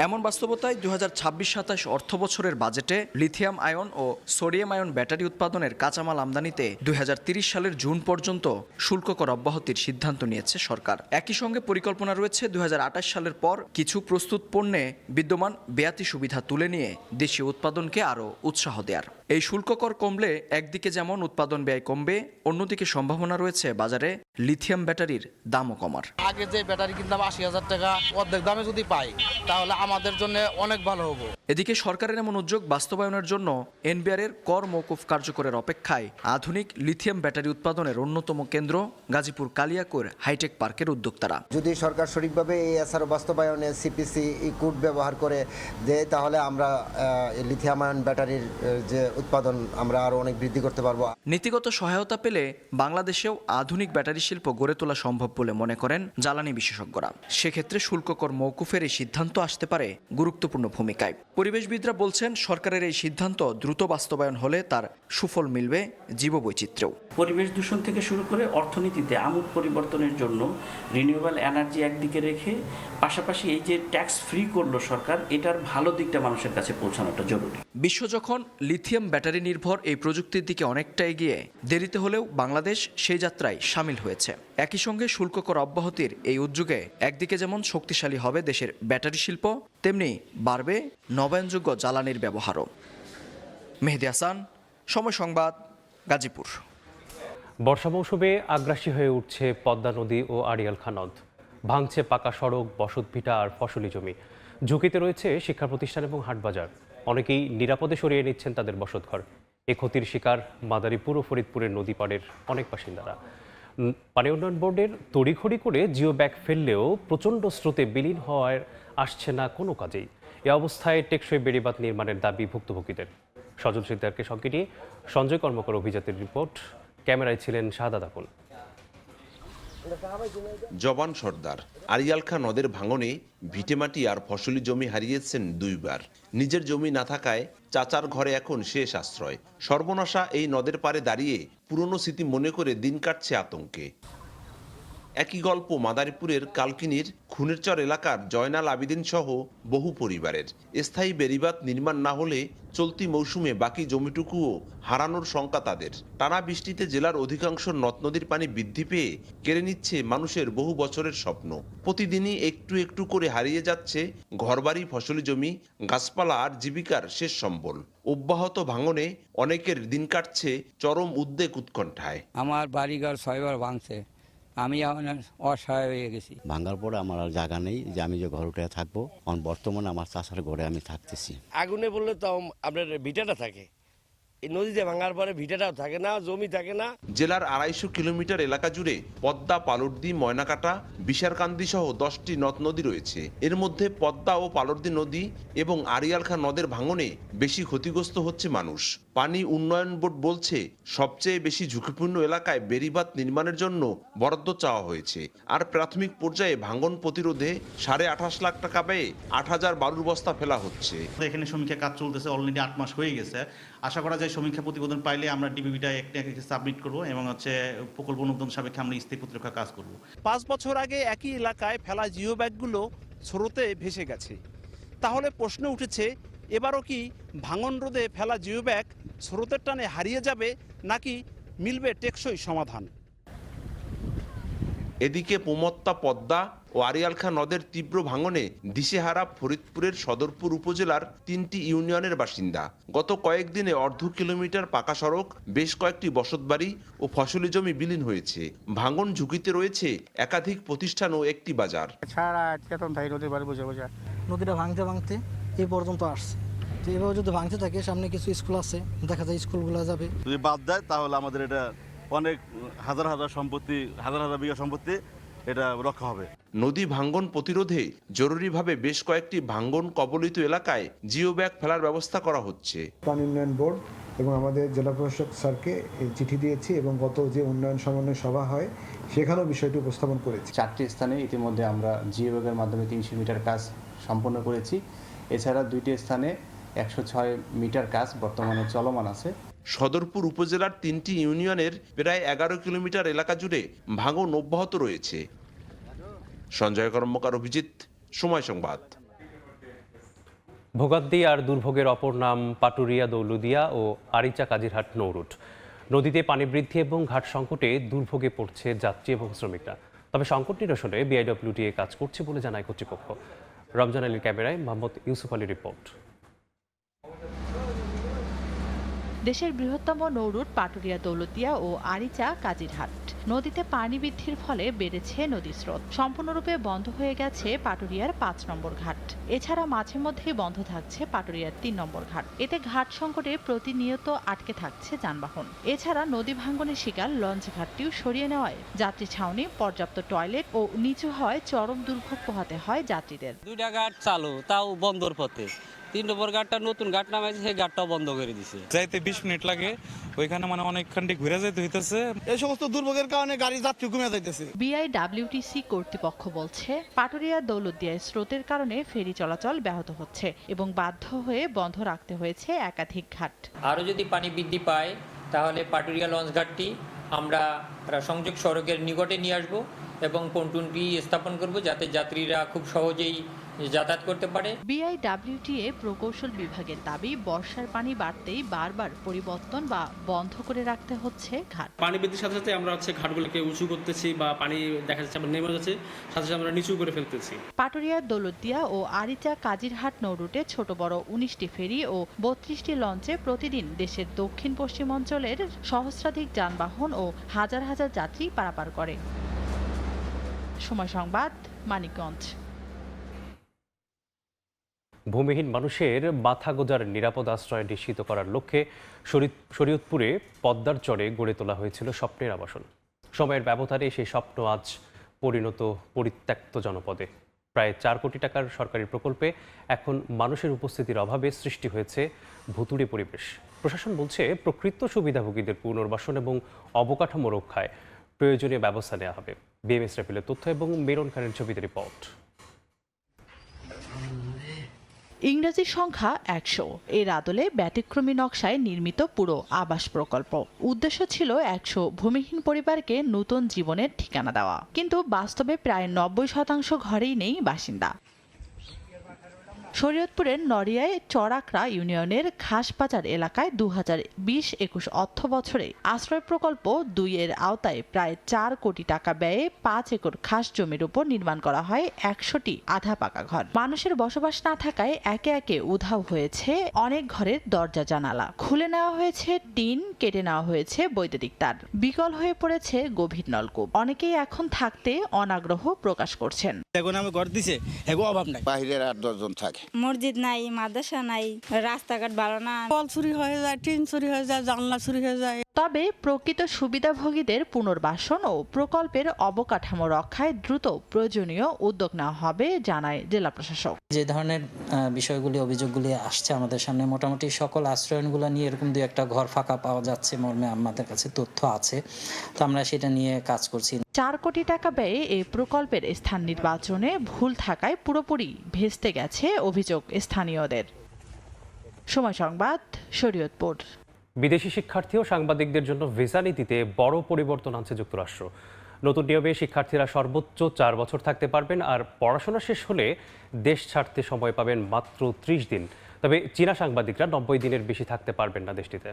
Speaker 7: এমন বাস্তবতায় 2026-27 অর্থ বছরের বাজেটে লিথিয়াম আয়ন ও সোডিয়াম আয়ন ব্যাটারি উৎপাদনের কাঁচামাল আমদানিতে 2030 সালের জুন পর্যন্ত শুল্ক কর অব্যাহতির সিদ্ধান্ত নিয়েছে সরকার। একই সঙ্গে পরিকল্পনা রয়েছে 2028 সালের পর কিছু প্রস্তুত পণ্যে বিদ্যমান বেয়াতি সুবিধা তুলে নিয়ে দেশীয় উৎপাদনকে আরও উৎসাহ দেওয়ার। এই শুল্ক কর কমলে একদিকে যেমন উৎপাদন ব্যয় কমবে, অন্যদিকে সম্ভাবনা রয়েছে বাজারে লিথিয়াম ব্যাটারির দামও কমার।
Speaker 20: আগে যে ব্যাটারি কিনতাম 80,000 টাকা, অর্ধেক দামে যদি পাই তাহলে আমাদের জন্য অনেক ভালো হবে।
Speaker 7: এদিকে সরকারের এমন উদ্যোগ বাস্তবায়নের জন্য এনবিআরের কর মওকুফ কার্যকরের অপেক্ষায় আধুনিক লিথিয়াম ব্যাটারি উৎপাদনের অন্যতম কেন্দ্র গাজীপুর কালিয়াকৈর হাইটেক পার্কের উদ্যোক্তারা।
Speaker 24: যদি সরকার সঠিকভাবে এই এসআরও বাস্তবায়নে সিপিসি কোড ব্যবহার করে দেয় তাহলে আমরা লিথিয়াম আয়ন ব্যাটারির যে উৎপাদন আমরা আরো অনেক বৃদ্ধি করতে পারবো।
Speaker 7: নীতিগত সহায়তা পেলে বাংলাদেশেও আধুনিক ব্যাটারি শিল্প গড়ে তোলা সম্ভব বলে মনে করেন জ্বালানি বিশেষজ্ঞরা। সেক্ষেত্রে শুল্ক কর মওকুফের এই সিদ্ধান্ত আসতে পারে গুরুত্বপূর্ণ ভূমিকায়। পরিবেশবিদরা বলছেন সরকারের এই সিদ্ধান্ত দ্রুত বাস্তবায়ন হলে তার সুফল মিলবে জীববৈচিত্র্যেও।
Speaker 25: পরিবেশ দূষণ থেকে শুরু করে অর্থনীতিতে আমূল পরিবর্তনের জন্য রিনিউয়েবল এনার্জি একদিকে রেখে পাশাপাশি এই যে ট্যাক্স ফ্রি করলো সরকার, এটার ভালো দিকটা মানুষের কাছে পৌঁছানোটা জরুরি।
Speaker 7: বিশ্ব যখন লিথিয়াম ব্যাটারি নির্ভর এই প্রযুক্তির দিকে অনেকটা এগিয়ে, দেরিতে হলেও বাংলাদেশ সেই যাত্রায় সামিল হয়েছে। একই সঙ্গে শুল্ক কর অব্যাহতির এই উদ্যোগে একদিকে যেমন শক্তিশালী হবে দেশের ব্যাটারি শিল্প, তেমনি বাড়বে নবায়নযোগ্য জ্বালানির ব্যবহারও। মেহেদী হাসান, সময় সংবাদ, গাজীপুর।
Speaker 3: বর্ষা মৌসুমে আগ্রাসী হয়ে উঠছে পদ্মা নদী ও আড়িয়াল খাঁ নদ। ভাঙছে পাকা সড়ক, বসতভিটা আর ফসলি জমি। ঝুঁকিতে রয়েছে শিক্ষা প্রতিষ্ঠান এবং হাটবাজার। অনেকেই নিরাপদে সরিয়ে নিচ্ছেন তাদের বসতঘর। এ ক্ষতির শিকার মাদারীপুর ও ফরিদপুরের নদী পাড়ের অনেক বাসিন্দারা। পানি উন্নয়ন বোর্ডের তড়িঘড়ি করে জিও ব্যাগ ফেললেও প্রচণ্ড স্রোতে বিলীন হওয়ার আসছে না কোনো কাজেই। এ অবস্থায় টেকসই বেড়িবাঁধ নির্মাণের দাবি ভুক্তভোগীদের। সজল সিদ্ধারকে সঙ্গে নিয়ে সঞ্জয় কর্মকার অভিজাতের রিপোর্ট। ক্যামেরায় ছিলেন শাহাদাত আকুন।
Speaker 26: জবান সর্দার আড়িয়াল খাঁ নদের ভাঙনে ভিটেমাটি আর ফসলি জমি হারিয়েছেন দুইবার। নিজের জমি না থাকায় চাচার ঘরে এখন শেষ আশ্রয়। সর্বনাশা এই নদের পাড়ে দাঁড়িয়ে পুরনো স্মৃতি মনে করে দিন কাটছে আতঙ্কে। একই গল্প মাদারীপুরের কালকিনির খুনেরচর এলাকার জয়নাল আবিদিন সহ বহু পরিবারের। স্থায়ী বেড়িবাঁধ নির্মাণ না হলে চলতি মৌসুমে বাকি জমিটুকুও হারানোর শঙ্কা তাদের। টানা বৃষ্টিতে জেলার অধিকাংশ নদ নদীর পানি বৃদ্ধি পেয়ে কেড়ে নিচ্ছে মানুষের বহু বছরের স্বপ্ন। প্রতিদিনই একটু একটু করে হারিয়ে যাচ্ছে ঘরবাড়ি, ফসলি জমি, গাছপালা আর জীবিকার শেষ সম্বল। অব্যাহত ভাঙনে অনেকের দিন কাটছে চরম উদ্বেগ উৎকণ্ঠায়।
Speaker 4: আমার বাড়িঘর 6 বার ভাঙছে, আমি এখন অসহায় হয়ে গেছি।
Speaker 5: ভাঙার পরে আমার আর জায়গা নেই যে আমি যে ঘর উঠে থাকবো। বর্তমানে আমার চাষার ঘরে আমি থাকতেছি।
Speaker 15: আগুনে বললে তো আপনার ভিটাটা থাকে, এই নদীতে ভাঙার পরে ভিটাটাও থাকে না, জমি থাকে না।
Speaker 26: জেলার 250 কিলোমিটার এলাকা জুড়ে পদ্মা, পালর্দি, ময়নাকাটা, বিশারকান্দি সহ 10টি নদ নদী রয়েছে। এর মধ্যে পদ্মা ও পালর্দি নদী এবং আড়িয়াল খাঁ নদের ভাঙনে বেশি ক্ষতিগ্রস্ত হচ্ছে মানুষ। পানি উন্নয়ন বোর্ড বলছে সবচেয়ে বেশি ঝুঁকিপূর্ণ এলাকায় বেড়িবাঁধ নির্মাণের জন্য বরাদ্দ চাওয়া হয়েছে। আর প্রাথমিক পর্যায়ে ভাঙন প্রতিরোধে 28.5 লাখ টাকা ব্যয়ে 8000 বালুর বস্তা ফেলা হচ্ছে।
Speaker 9: এখানে সমীক্ষা কাজ চলতেছে, অলরেডি 8 মাস হয়ে গেছে। আশা করা যায় সমীক্ষা প্রতিবেদন পাইলে আমরা ডিবিবিটা একটা সাবমিট করব এবং প্রকল্প অনুমোদন সাপেক্ষে আমরা স্থির প্রতিরক্ষা কাজ করব।
Speaker 10: 5 বছর আগে একই এলাকায় ফেলা জিও ব্যাগগুলো স্রোতে ভেসে গেছে। তাহলে প্রশ্ন উঠেছে, এবারও কি ভাঙন রোধে ফেলা জিও ব্যাগ স্রোতের টানে হারিয়ে যাবে নাকি মিলবে টেকসই সমাধান?
Speaker 26: এদিকে পোমত্তা, পদ্মা ও আড়িয়াল খাঁ নদের তীব্র ভাঙনে দিশেহারা ফরিদপুরের সদরপুর উপজেলার 3টি ইউনিয়নের বাসিন্দা। গত কয়েকদিনে 1/2 কিলোমিটার পাকা সড়ক, বেশ কয়েকটি বসতবাড়ি ও ফসলি জমি বিলীন হয়েছে। ভাঙন ঝুঁকিতে রয়েছে একাধিক প্রতিষ্ঠান ও একটি বাজার।
Speaker 11: নদীটা ভাঙতে ভাঙতে এই পর্যন্ত আসছে। তো এভাবে যদি ভাঙতে থাকে, সামনে কিছু স্কুল আছে, দেখা যায় স্কুলগুলো যাবে।
Speaker 13: যদি বাদ দেয় তাহলে আমাদের এটা অনেক হাজার হাজার সম্পত্তি, হাজার হাজার বিঘা সম্পত্তি এটা রক্ষা হবে।
Speaker 26: নদী ভাঙ্গন প্রতিরোধে জরুরিভাবে বেশ কয়েকটি ভাঙ্গন কবলিত এলাকায় জিও ব্যাগ ফেলার ব্যবস্থা করা হচ্ছে।
Speaker 27: পানি উন্নয়ন বোর্ড এবং আমাদের জেলা প্রশাসক স্যারকে চিঠি দিয়েছি এবং গত যে উন্নয়ন সমন্বয় সভা হয় সেখানেও বিষয়টি উপস্থাপন করেছি।
Speaker 28: 4টি স্থানে ইতিমধ্যে আমরা জিও ব্যাগের মাধ্যমে 300 মিটার কাজ সম্পন্ন করেছি। এছাড়া 2টি স্থানে 106 মিটার কাজ বর্তমানে চলমান আছে।
Speaker 26: সদরপুর উপজেলার 3টি ইউনিয়নের প্রায় 11 কিলোমিটার এলাকা জুড়ে ভাঙন অব্যাহত রয়েছে। সঞ্জয় কর্মকার, অভিজিৎ, সময় সংবাদ।
Speaker 3: ভোগান্তি আর দুর্ভোগের অপর নাম পাটুরিয়া, দৌলুদিয়া ও আরিচা কাজিরহাট নৌরুট। নদীতে পানি বৃদ্ধি এবং ঘাট সংকটে দুর্ভোগে পড়ছে যাত্রী এবং শ্রমিকরা। তবে সংকট নিরসনে বিআইডব্লিউটিএ কাজ করছে বলে জানায় কর্তৃপক্ষ। রমজান আলীর ক্যামেরায় মোহাম্মদ ইউসুফ আলীর রিপোর্ট।
Speaker 18: দেশের বৃহত্তম নৌরুট পাটুরিয়া, দৌলতিয়া ও আরিচা কাজিরহাট। নদীতে পানি বৃদ্ধির ফলে বেড়েছে নদী স্রোত। সম্পূর্ণরূপে বন্ধ হয়ে গেছে পাটুরিয়ার 5 নম্বর ঘাট। এছাড়া মাঝে মধ্যেই বন্ধ থাকছে পাটুরিয়ার 3 নম্বর ঘাট। এতে ঘাট সংকটে প্রতিনিয়ত আটকে থাকছে যানবাহন। এছাড়া নদী ভাঙ্গনের শিকার লঞ্চ ঘাটটিও সরিয়ে নেওয়ায় যাত্রী ছাউনি, পর্যাপ্ত টয়লেট ও নিচু হয় চরম দুর্ভোগ পোহাতে হয় যাত্রীদের।
Speaker 29: 2টা ঘাট চালু, তাও বন্ধর পথে। 3 নম্বর ঘাটটা নতুন ঘাট নামাইছে, সেই ঘাটটাও বন্ধ করে দিছে।
Speaker 30: যাইতে 20 মিনিট লাগে, ওইখানে অনেকখানি ঘুরে যেতে হইতেছে।
Speaker 20: এই সমস্ত দুর্ভোগের কারণে গাড়ি যাত্রী কমে যাইতেছে।
Speaker 18: বিআইডব্লিউটিসি কর্তৃপক্ষ বলছে, পাটুরিয়া, দৌলতদিয়ায় স্রোতের কারণে ফেরি চলাচল ব্যাহত হচ্ছে এবং বাধ্য হয়ে বন্ধ রাখতে হয়েছে একাধিক ঘাট।
Speaker 29: আরও যদি পানি বৃদ্ধি পায় তাহলে পাটুরিয়া লঞ্চ ঘাটটি আমরা সংযোগ সড়কের নিকটে নিয়ে আসবো এবং পন্টুনটি স্থাপন করব, যাতে যাত্রীরা খুব সহজেই যাতায়াত করতে পারে।
Speaker 18: বিআইডব্লিউটিএ প্রকৌশল বিভাগের দাবি, বর্ষার পানি বাড়তেই বারবার পরিবর্তন বা বন্ধ করে রাখতে হচ্ছে ঘাট।
Speaker 29: পানি বৃদ্ধির সাথে সাথে আমরা ঘাটগুলোকে উঁচু করতেছি বা পানি দেখা যাচ্ছে আমরা নেমে যাচ্ছে, সাথে সাথে আমরা নিচু করে ফেলতেছি।
Speaker 18: পাটুরিয়া, দৌলতদিয়া ও আরিচা কাজিরহাট নৌরুটে ছোট বড় 19টি ফেরি ও 32টি লঞ্চে প্রতিদিন দেশের দক্ষিণ পশ্চিম অঞ্চলের সহস্রাধিক যানবাহন ও হাজার হাজার যাত্রী পারাপার করে। সময় সংবাদ, মানিকগঞ্জ।
Speaker 3: ভূমিহীন মানুষের মাথা গোজার নিরাপদ আশ্রয় নিশ্চিত করার লক্ষ্যে শরীয়তপুরে পদ্মার চরে গড়ে তোলা হয়েছিল স্বপ্নের আবাসন। সময়ের ব্যবধানে সেই স্বপ্ন আজ পরিণত পরিত্যক্ত জনপদে। প্রায় 4 কোটি টাকার সরকারি প্রকল্পে এখন মানুষের উপস্থিতির অভাবে সৃষ্টি হয়েছে ভুতুড়ে পরিবেশ। প্রশাসন বলছে, প্রকৃত সুবিধাভোগীদের পুনর্বাসন এবং অবকাঠামো রক্ষায় প্রয়োজনীয় ব্যবস্থা নেওয়া হবে। বিএমএস রাফিলের তথ্য এবং মেরন খানের ছবিতে রিপোর্ট।
Speaker 2: ইংরেজি সংখ্যা 100। এর আদলে ব্যতিক্রমী নকশায় নির্মিত পুরো আবাস প্রকল্প। উদ্দেশ্য ছিল 100 ভূমিহীন পরিবারকে নতুন জীবনের ঠিকানা দেওয়া, কিন্তু বাস্তবে প্রায় 90% ঘরেই নেই বাসিন্দা। শরীয়তপুরের নড়িয়ায় চড়াকড়া ইউনিয়নের খাসবাজার এলাকায় 2020-21 অর্থ বছরে আশ্রয় প্রকল্প 2 এর আওতায় প্রায় 4 কোটি টাকা ব্যয়ে 5 একর খাস জমির উপর নির্মাণ করা হয় 100টি আধা পাকা ঘর। মানুষের বসবাস না থাকায় একে একে উধাও হয়েছে অনেক ঘরের দরজা জানালা, খুলে নেওয়া হয়েছে টিন, কেটে নেওয়া হয়েছে বৈদ্যুতিক তার, বিকল হয়ে পড়েছে গভীর নলকূপ। অনেকেই এখন থাকতে অনাগ্রহ প্রকাশ করছেন।
Speaker 6: এখন আমি ঘর দিছে এগো অভাব নাই,
Speaker 8: বাহিরের 8-10 জন থাকে।
Speaker 12: মসজিদ নাই, মাদ্রাসা নাই, রাস্তাঘাট ভালো না,
Speaker 6: কল চুরি হয়ে যায়, টিন চুরি হয়ে যায়, জানলা চুরি হয়ে যায়।
Speaker 2: তবে প্রকৃত সুবিধাভোগীদের পুনর্বাসন ও প্রকল্পের অবকাঠামো রক্ষায় দ্রুত প্রয়োজনীয় উদ্যোগ নেওয়া হবে জানায় জেলা প্রশাসক।
Speaker 14: যে ধরনের বিষয়গুলি, অভিযোগগুলি আসছে আমাদের সামনে, মোটামুটি সকল আশ্রয়নগুলো নিয়ে এরকম 2-1টা ঘর ফাঁকা পাওয়া যাচ্ছে মর্মে আমাদের কাছে তথ্য আছে, তো আমরা সেটা নিয়ে কাজ করছি।
Speaker 2: 4 কোটি টাকা ব্যয়ে এই প্রকল্পের স্থান নির্বাচনে ভুল থাকায় পুরোপুরি ভেস্তে গেছে অভিযোগ স্থানীয়দের। সময় সংবাদ, শরীয়তপুর।
Speaker 3: বিদেশি শিক্ষার্থী ও সাংবাদিকদের জন্য ভিসা নীতিতে বড় পরিবর্তন আনছে যুক্তরাষ্ট্র। নতুন নিয়মে শিক্ষার্থীরা সর্বোচ্চ 4 বছর থাকতে পারবেন, আর পড়াশোনা শেষ হলে দেশ ছাড়তে সময় পাবেন মাত্র 30 দিন। তবে চীনা সাংবাদিকরা 90 দিনের বেশি থাকতে পারবেন না দেশটিতে।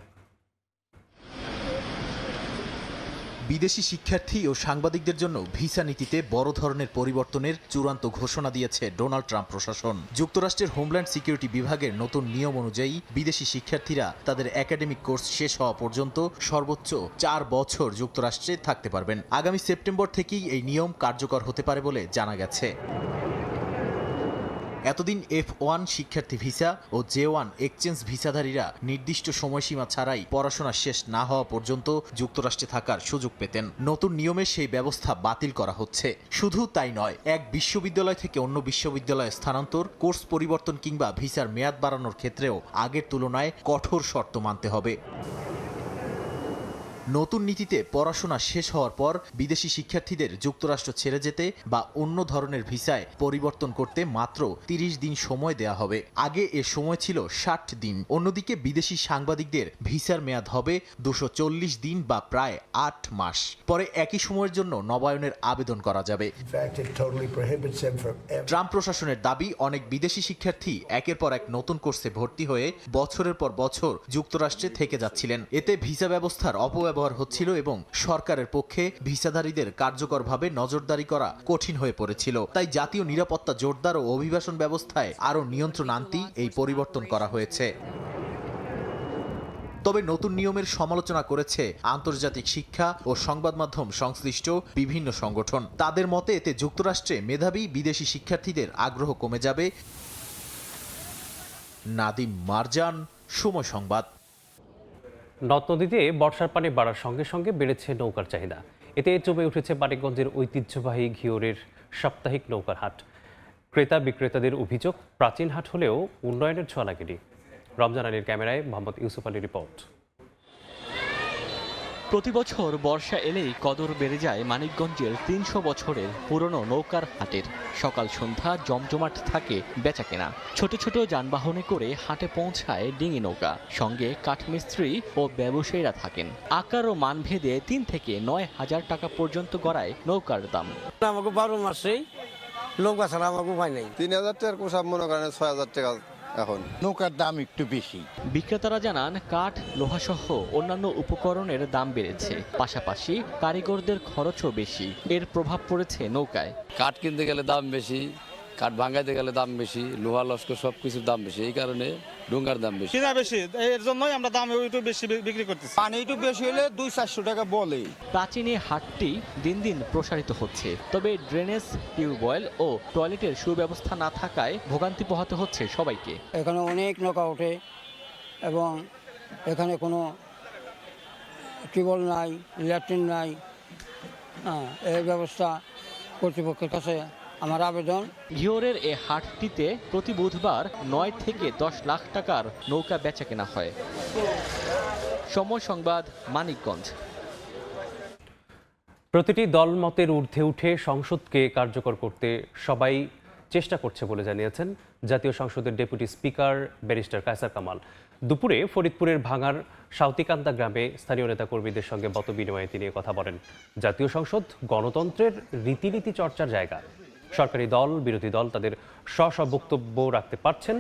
Speaker 16: বিদেশি শিক্ষার্থী ও সাংবাদিকদের জন্য ভিসা নীতিতে বড় ধরনের পরিবর্তনের চূড়ান্ত ঘোষণা দিয়েছে ডোনাল্ড ট্রাম্প প্রশাসন। যুক্তরাষ্ট্রের হোমল্যান্ড সিকিউরিটি বিভাগের নতুন নিয়ম অনুযায়ী বিদেশি শিক্ষার্থীরা তাদের একাডেমিক কোর্স শেষ হওয়া পর্যন্ত সর্বোচ্চ 4 বছর যুক্তরাষ্ট্রে থাকতে পারবেন। আগামী সেপ্টেম্বর থেকেই এই নিয়ম কার্যকর হতে পারে বলে জানা গেছে। এতদিন F1 শিক্ষার্থী ভিসা ও J1 এক্সচেঞ্জ ভিসাধারীরা নির্দিষ্ট সময়সীমা ছাড়াই পড়াশোনা শেষ না হওয়া পর্যন্ত যুক্তরাষ্ট্রে থাকার সুযোগ পেতেন। নতুন নিয়মে সেই ব্যবস্থা বাতিল করা হচ্ছে। শুধু তাই নয়, এক বিশ্ববিদ্যালয় থেকে অন্য বিশ্ববিদ্যালয়ে স্থানান্তর, কোর্স পরিবর্তন কিংবা ভিসার মেয়াদ বাড়ানোর ক্ষেত্রেও আগের তুলনায় কঠোর শর্ত মানতে হবে। নতুন নীতিতে পড়াশোনা শেষ হওয়ার পর বিদেশি শিক্ষার্থীদের যুক্তরাষ্ট্র ছেড়ে যেতে বা অন্য ধরনের ভিসায় পরিবর্তন করতে মাত্র 30 দিন সময় দেয়া হবে। আগে এ সময় ছিল 60 দিন। অন্যদিকে বিদেশি সাংবাদিকদের ভিসার মেয়াদ হবে 240 দিন বা প্রায় 8 মাস। পরে একই সময়ের জন্য নবায়নের আবেদন করা যাবে। ট্রাম্প প্রশাসনের দাবি, অনেক বিদেশি শিক্ষার্থী একের পর এক নতুন কোর্সে ভর্তি হয়ে বছরের পর বছর যুক্তরাষ্ট্রে থেকে যাচ্ছিলেন। এতে ভিসা ব্যবস্থার অপব্যবহার হচ্ছিল এবং সরকারের পক্ষে ভিসাধারীদের কার্যকরভাবে নজরদারি করা কঠিন হয়ে পড়েছিল। তাই জাতীয় নিরাপত্তা জোরদার ও অভিবাসন ব্যবস্থায় আরও নিয়ন্ত্রণ আনতেই এই পরিবর্তন করা হয়েছে। তবে নতুন নিয়মের সমালোচনা করেছে আন্তর্জাতিক শিক্ষা ও সংবাদ মাধ্যম সংশ্লিষ্ট বিভিন্ন সংগঠন। তাদের মতে এতে যুক্তরাষ্ট্রে মেধাবী বিদেশি শিক্ষার্থীদের আগ্রহ কমে যাবে। নাদিম মারজান, সময় সংবাদ।
Speaker 3: নদ নদীতে বর্ষার পানি বাড়ার সঙ্গে সঙ্গে বেড়েছে নৌকার চাহিদা। এতে জমে উঠেছে মানিকগঞ্জের ঐতিহ্যবাহী ঘিওরের সাপ্তাহিক নৌকার হাট। ক্রেতা বিক্রেতাদের অভিযোগ, প্রাচীন হাট হলেও উন্নয়নের ছোঁয়া লাগেনি। রমজান আলীর ক্যামেরায় মোহাম্মদ ইউসুফ আলীর রিপোর্ট।
Speaker 17: প্রতি বছর বর্ষা এলেই কদর বেড়ে যায় মানিকগঞ্জের 300 বছরের পুরনো নৌকার হাটের। সকাল সন্ধ্যা জমজমাট থাকে বেচাকেনা। ছোট ছোট যানবাহনে করে হাটে পৌঁছায় ডিঙি নৌকা, সঙ্গে কাঠমিস্ত্রি ও ব্যবসায়ীরা থাকেন। আকার ও মান ভেদে 3 থেকে 9 হাজার টাকা পর্যন্ত গড়ায় নৌকার দাম।
Speaker 19: আমাকে 12 মাসেই নৌকা ছাড়া আমাকে উপায় নেই।
Speaker 21: 3000 টাকার কোসাব মনে করেন 6000 টাকা। এখন নৌকার দাম একটু বেশি।
Speaker 17: বিক্রেতারা জানান, কাঠ, লোহাসহ অন্যান্য উপকরণের দাম বেড়েছে, পাশাপাশি কারিগরদের খরচও বেশি। এর প্রভাব পড়েছে নৌকায়।
Speaker 22: কাঠ কিনতে গেলে দাম বেশি, কাঠ ভাঙাইতে গেলে দাম বেশি, লোহা লস্কর সব কিছুর দাম বেশি। এই কারণে ডুঙ্গার দাম বেশি।
Speaker 19: কিনা বেশি, এর জন্যই আমরা দাম একটু বেশি বিক্রি করতেছি। পানি একটু বেশি হলে 200-400 টাকা বলে।
Speaker 17: প্রাচীন হাটটি দিন দিন প্রসারিত হচ্ছে, তবে ড্রেনেজ, টিউবওয়েল ও টয়লেটের সুব্যবস্থা না থাকায় ভোগান্তি পোহাতে হচ্ছে সবাইকে।
Speaker 19: এখানে অনেক নৌকা ওঠে এবং এখানে কোনো টিউবওয়েল নাই, ল্যাট্রিন নাই। এই ব্যবস্থা কর্তৃপক্ষের কাছে আমার আবেদন।
Speaker 17: ঘিওরের এ হাটটিতে প্রতি বুধবার 9 থেকে 10 লাখ টাকার নৌকা বেচা কেনা হয়। সময় সংবাদ, মানিকগঞ্জ।
Speaker 3: প্রতিটি দলমতের ঊর্ধ্বে উঠে সংসদকে কার্যকর করতে সবাই চেষ্টা করছে বলে জানিয়েছেন জাতীয় সংসদের deputy speaker barrister Kaiser Kamal. দুপুরে ফরিদপুরের ভাঙার সাউতিকান্দা গ্রামে স্থানীয় নেতাকর্মীদের সঙ্গে মতবিনিময়ে তিনি কথা বলেন। জাতীয় সংসদ গণতন্ত্রের রীতিনীতি চর্চার জায়গা। সরকারি দল, বিরোধী দল তাদের স্ব বক্তব্য রাখতে পারছেন।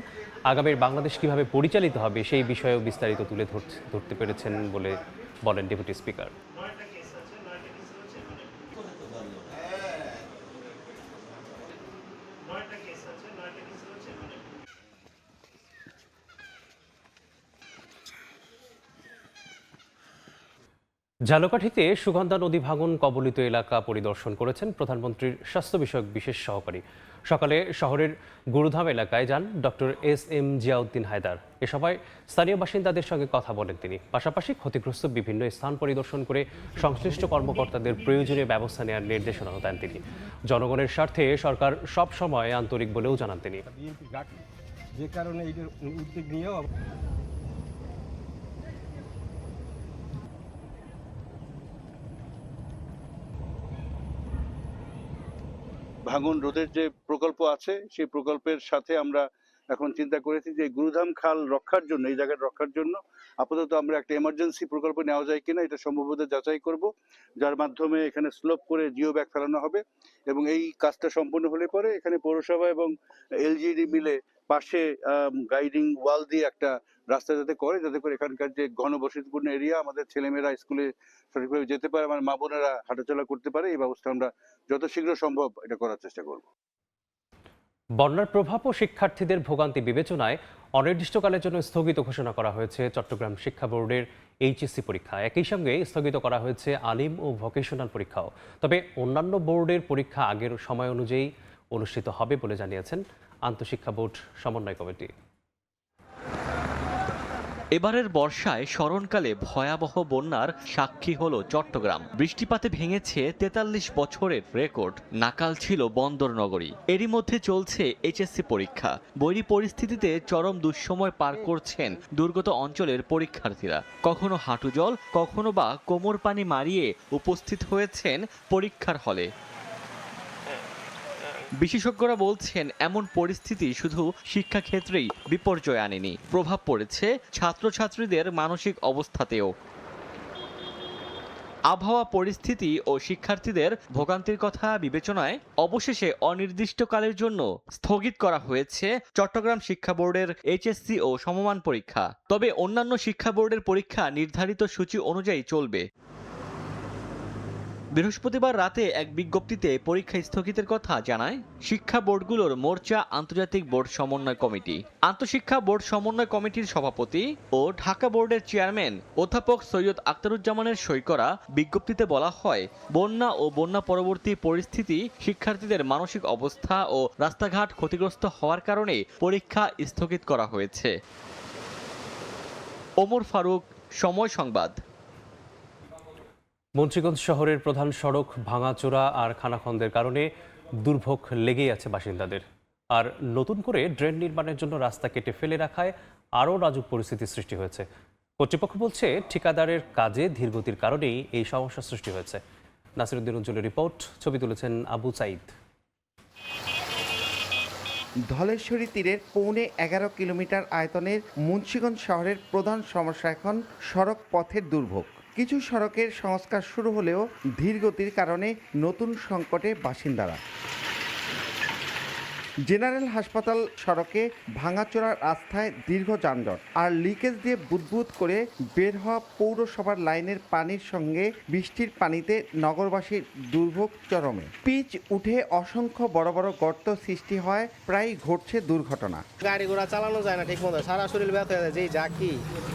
Speaker 3: আগামীর বাংলাদেশ কিভাবে পরিচালিত হবে সেই বিষয়েও বিস্তারিত তুলে ধরতে পেরেছেন বলে বলেন ডেপুটি স্পিকার। ঝালকাঠিতে সুগন্ধা নদী ভাঙন কবলিত এলাকা পরিদর্শন করেছেন প্রধানমন্ত্রীর স্বাস্থ্য বিষয়ক বিশেষ সহকারী। সকালে শহরের গুরুধাম এলাকায় যান ডক্টর এস.এম. জিয়াউদ্দিন হায়দার। এ সভায় স্থানীয় বাসিন্দাদের সঙ্গে কথা বলেন তিনি। পাশাপাশি ক্ষতিগ্রস্ত বিভিন্ন স্থান পরিদর্শন করে সংশ্লিষ্ট কর্মকর্তাদের প্রয়োজনীয় ব্যবস্থা নেওয়ার নির্দেশনাও দেন তিনি। জনগণের স্বার্থে সরকার সব সময় আন্তরিক বলেও জানান তিনি।
Speaker 1: যে কারণে এই উদ্যোগ নিয়েও
Speaker 4: ভাঙন রোধের যে প্রকল্প আছে সেই প্রকল্পের সাথে আমরা এখন চিন্তা করেছি যে গুরুধাম খাল রক্ষার জন্য, এই জায়গাটা রক্ষার জন্য আপাতত আমরা একটা এমার্জেন্সি প্রকল্প নেওয়া যায় কিনা এটা সম্ভবত যাচাই করব, যার মাধ্যমে এখানে স্লোপ করে জিও ব্যাগ ফেলানো হবে। এবং এই কাজটা সম্পূর্ণ হলে পরে এখানে পৌরসভা এবং এলজিডি মিলে পাশে গাইডিং ওয়াল দিয়ে একটা রাস্তা যাতে করে, যাতে করে এখানকার যে ঘনবসতিপূর্ণ এরিয়া, আমাদের ছেলেমেয়েরা স্কুলে সঠিকভাবে যেতে পারে, আমার মা বোনেরা হাঁটাচলা করতে পারে, এই ব্যবস্থা আমরা যত শীঘ্র সম্ভব এটা করার চেষ্টা করব।
Speaker 3: বন্যার প্রভাব ও শিক্ষার্থীদের ভোগান্তি বিবেচনায় অনির্দিষ্টকালের জন্য স্থগিত ঘোষণা করা হয়েছে চট্টগ্রাম শিক্ষা বোর্ডের এইচএসসি পরীক্ষা। একই সঙ্গে স্থগিত করা হয়েছে আলিম ও ভোকেশনাল পরীক্ষাও। তবে অন্যান্য বোর্ডের পরীক্ষা আগের সময় অনুযায়ী অনুষ্ঠিত হবে বলে জানিয়েছেন আন্তঃশিক্ষা বোর্ড সমন্বয় কমিটি।
Speaker 17: এবারের বর্ষায় স্মরণকালে ভয়াবহ বন্যার সাক্ষী হল চট্টগ্রাম। বৃষ্টিপাতে ভেঙেছে ৪৩ বছরের রেকর্ড। নাকাল ছিল বন্দর নগরী। এরই মধ্যে চলছে এইচএসসি পরীক্ষা। বৈরী পরিস্থিতিতে চরম দুঃসময় পার করছেন দুর্গত অঞ্চলের পরীক্ষার্থীরা। কখনো হাঁটু জল, কখনো বা কোমর পানি মারিয়ে উপস্থিত হয়েছেন পরীক্ষার হলে। বিশেষজ্ঞরা বলছেন এমন পরিস্থিতি শুধু শিক্ষাক্ষেত্রেই বিপর্যয় আনেনি, প্রভাব পড়েছে ছাত্রছাত্রীদের মানসিক অবস্থাতেও। আবহাওয়া পরিস্থিতি ও শিক্ষার্থীদের ভোগান্তির কথা বিবেচনায় অবশেষে অনির্দিষ্টকালের জন্য স্থগিত করা হয়েছে চট্টগ্রাম শিক্ষা বোর্ডের এইচএসসি ও সমমান পরীক্ষা। তবে অন্যান্য শিক্ষা বোর্ডের পরীক্ষা নির্ধারিত সূচি অনুযায়ী চলবে। বৃহস্পতিবার রাতে এক বিজ্ঞপ্তিতে পরীক্ষা স্থগিতের কথা জানায় শিক্ষা বোর্ডগুলোর মোর্চা আন্তর্জাতিক বোর্ড সমন্বয় কমিটি। আন্তঃশিক্ষা বোর্ড সমন্বয় কমিটির সভাপতি ও ঢাকা বোর্ডের চেয়ারম্যান অধ্যাপক সৈয়দ আখতারুজ্জামানের সই করা বিজ্ঞপ্তিতে বলা হয়, বন্যা ও বন্যা পরবর্তী পরিস্থিতি, শিক্ষার্থীদের মানসিক অবস্থা ও রাস্তাঘাট ক্ষতিগ্রস্ত হওয়ার কারণে পরীক্ষা স্থগিত করা হয়েছে। ওমর ফারুক, সময় সংবাদ।
Speaker 3: মুন্সিগঞ্জ শহরের প্রধান সড়ক ভাঙাচোরা আর খানাখন্দের কারণে দুর্ভোগ লেগেই আছে বাসিন্দাদের। আর নতুন করে ড্রেন নির্মাণের জন্য রাস্তা কেটে ফেলে রাখায় আরও নাজুক পরিস্থিতির সৃষ্টি হয়েছে। কর্তৃপক্ষ বলছে ঠিকাদারের কাজে ধীরগতির কারণেই এই সমস্যা সৃষ্টি হয়েছে। নাসিরউদ্দিন উজ্জ্বলের রিপোর্ট, ছবি তুলেছেন আবু সাইদ।
Speaker 5: ধলেশ্বরী তীরের পৌনে 11 কিলোমিটার আয়তনের মুন্সিগঞ্জ শহরের প্রধান সমস্যা এখন সড়ক পথের দুর্ভোগ। কিছু সড়কের সংস্কার শুরু হলেও ধীরগতির কারণে নতুন সংকটে বাসিন্দারা। জেনারেল হাসপাতাল সড়কে ভাঙাচোরা রাস্তায় দীর্ঘ যানজট আর লিকেজ দিয়ে বুদবুদ করে বের হওয়া পৌরসভার লাইনের পানির সঙ্গে বৃষ্টির পানিতে নগরবাসীর দুর্ভোগ চরমে। পিচ উঠে অসংখ্য বড় বড় গর্ত সৃষ্টি হয়, প্রায় ঘটছে দুর্ঘটনা।
Speaker 7: গাড়ি ঘোড়া চালানো যায় না ঠিক মতো, সারা শরীর ব্যথা হয়ে যায়। যেই যা কি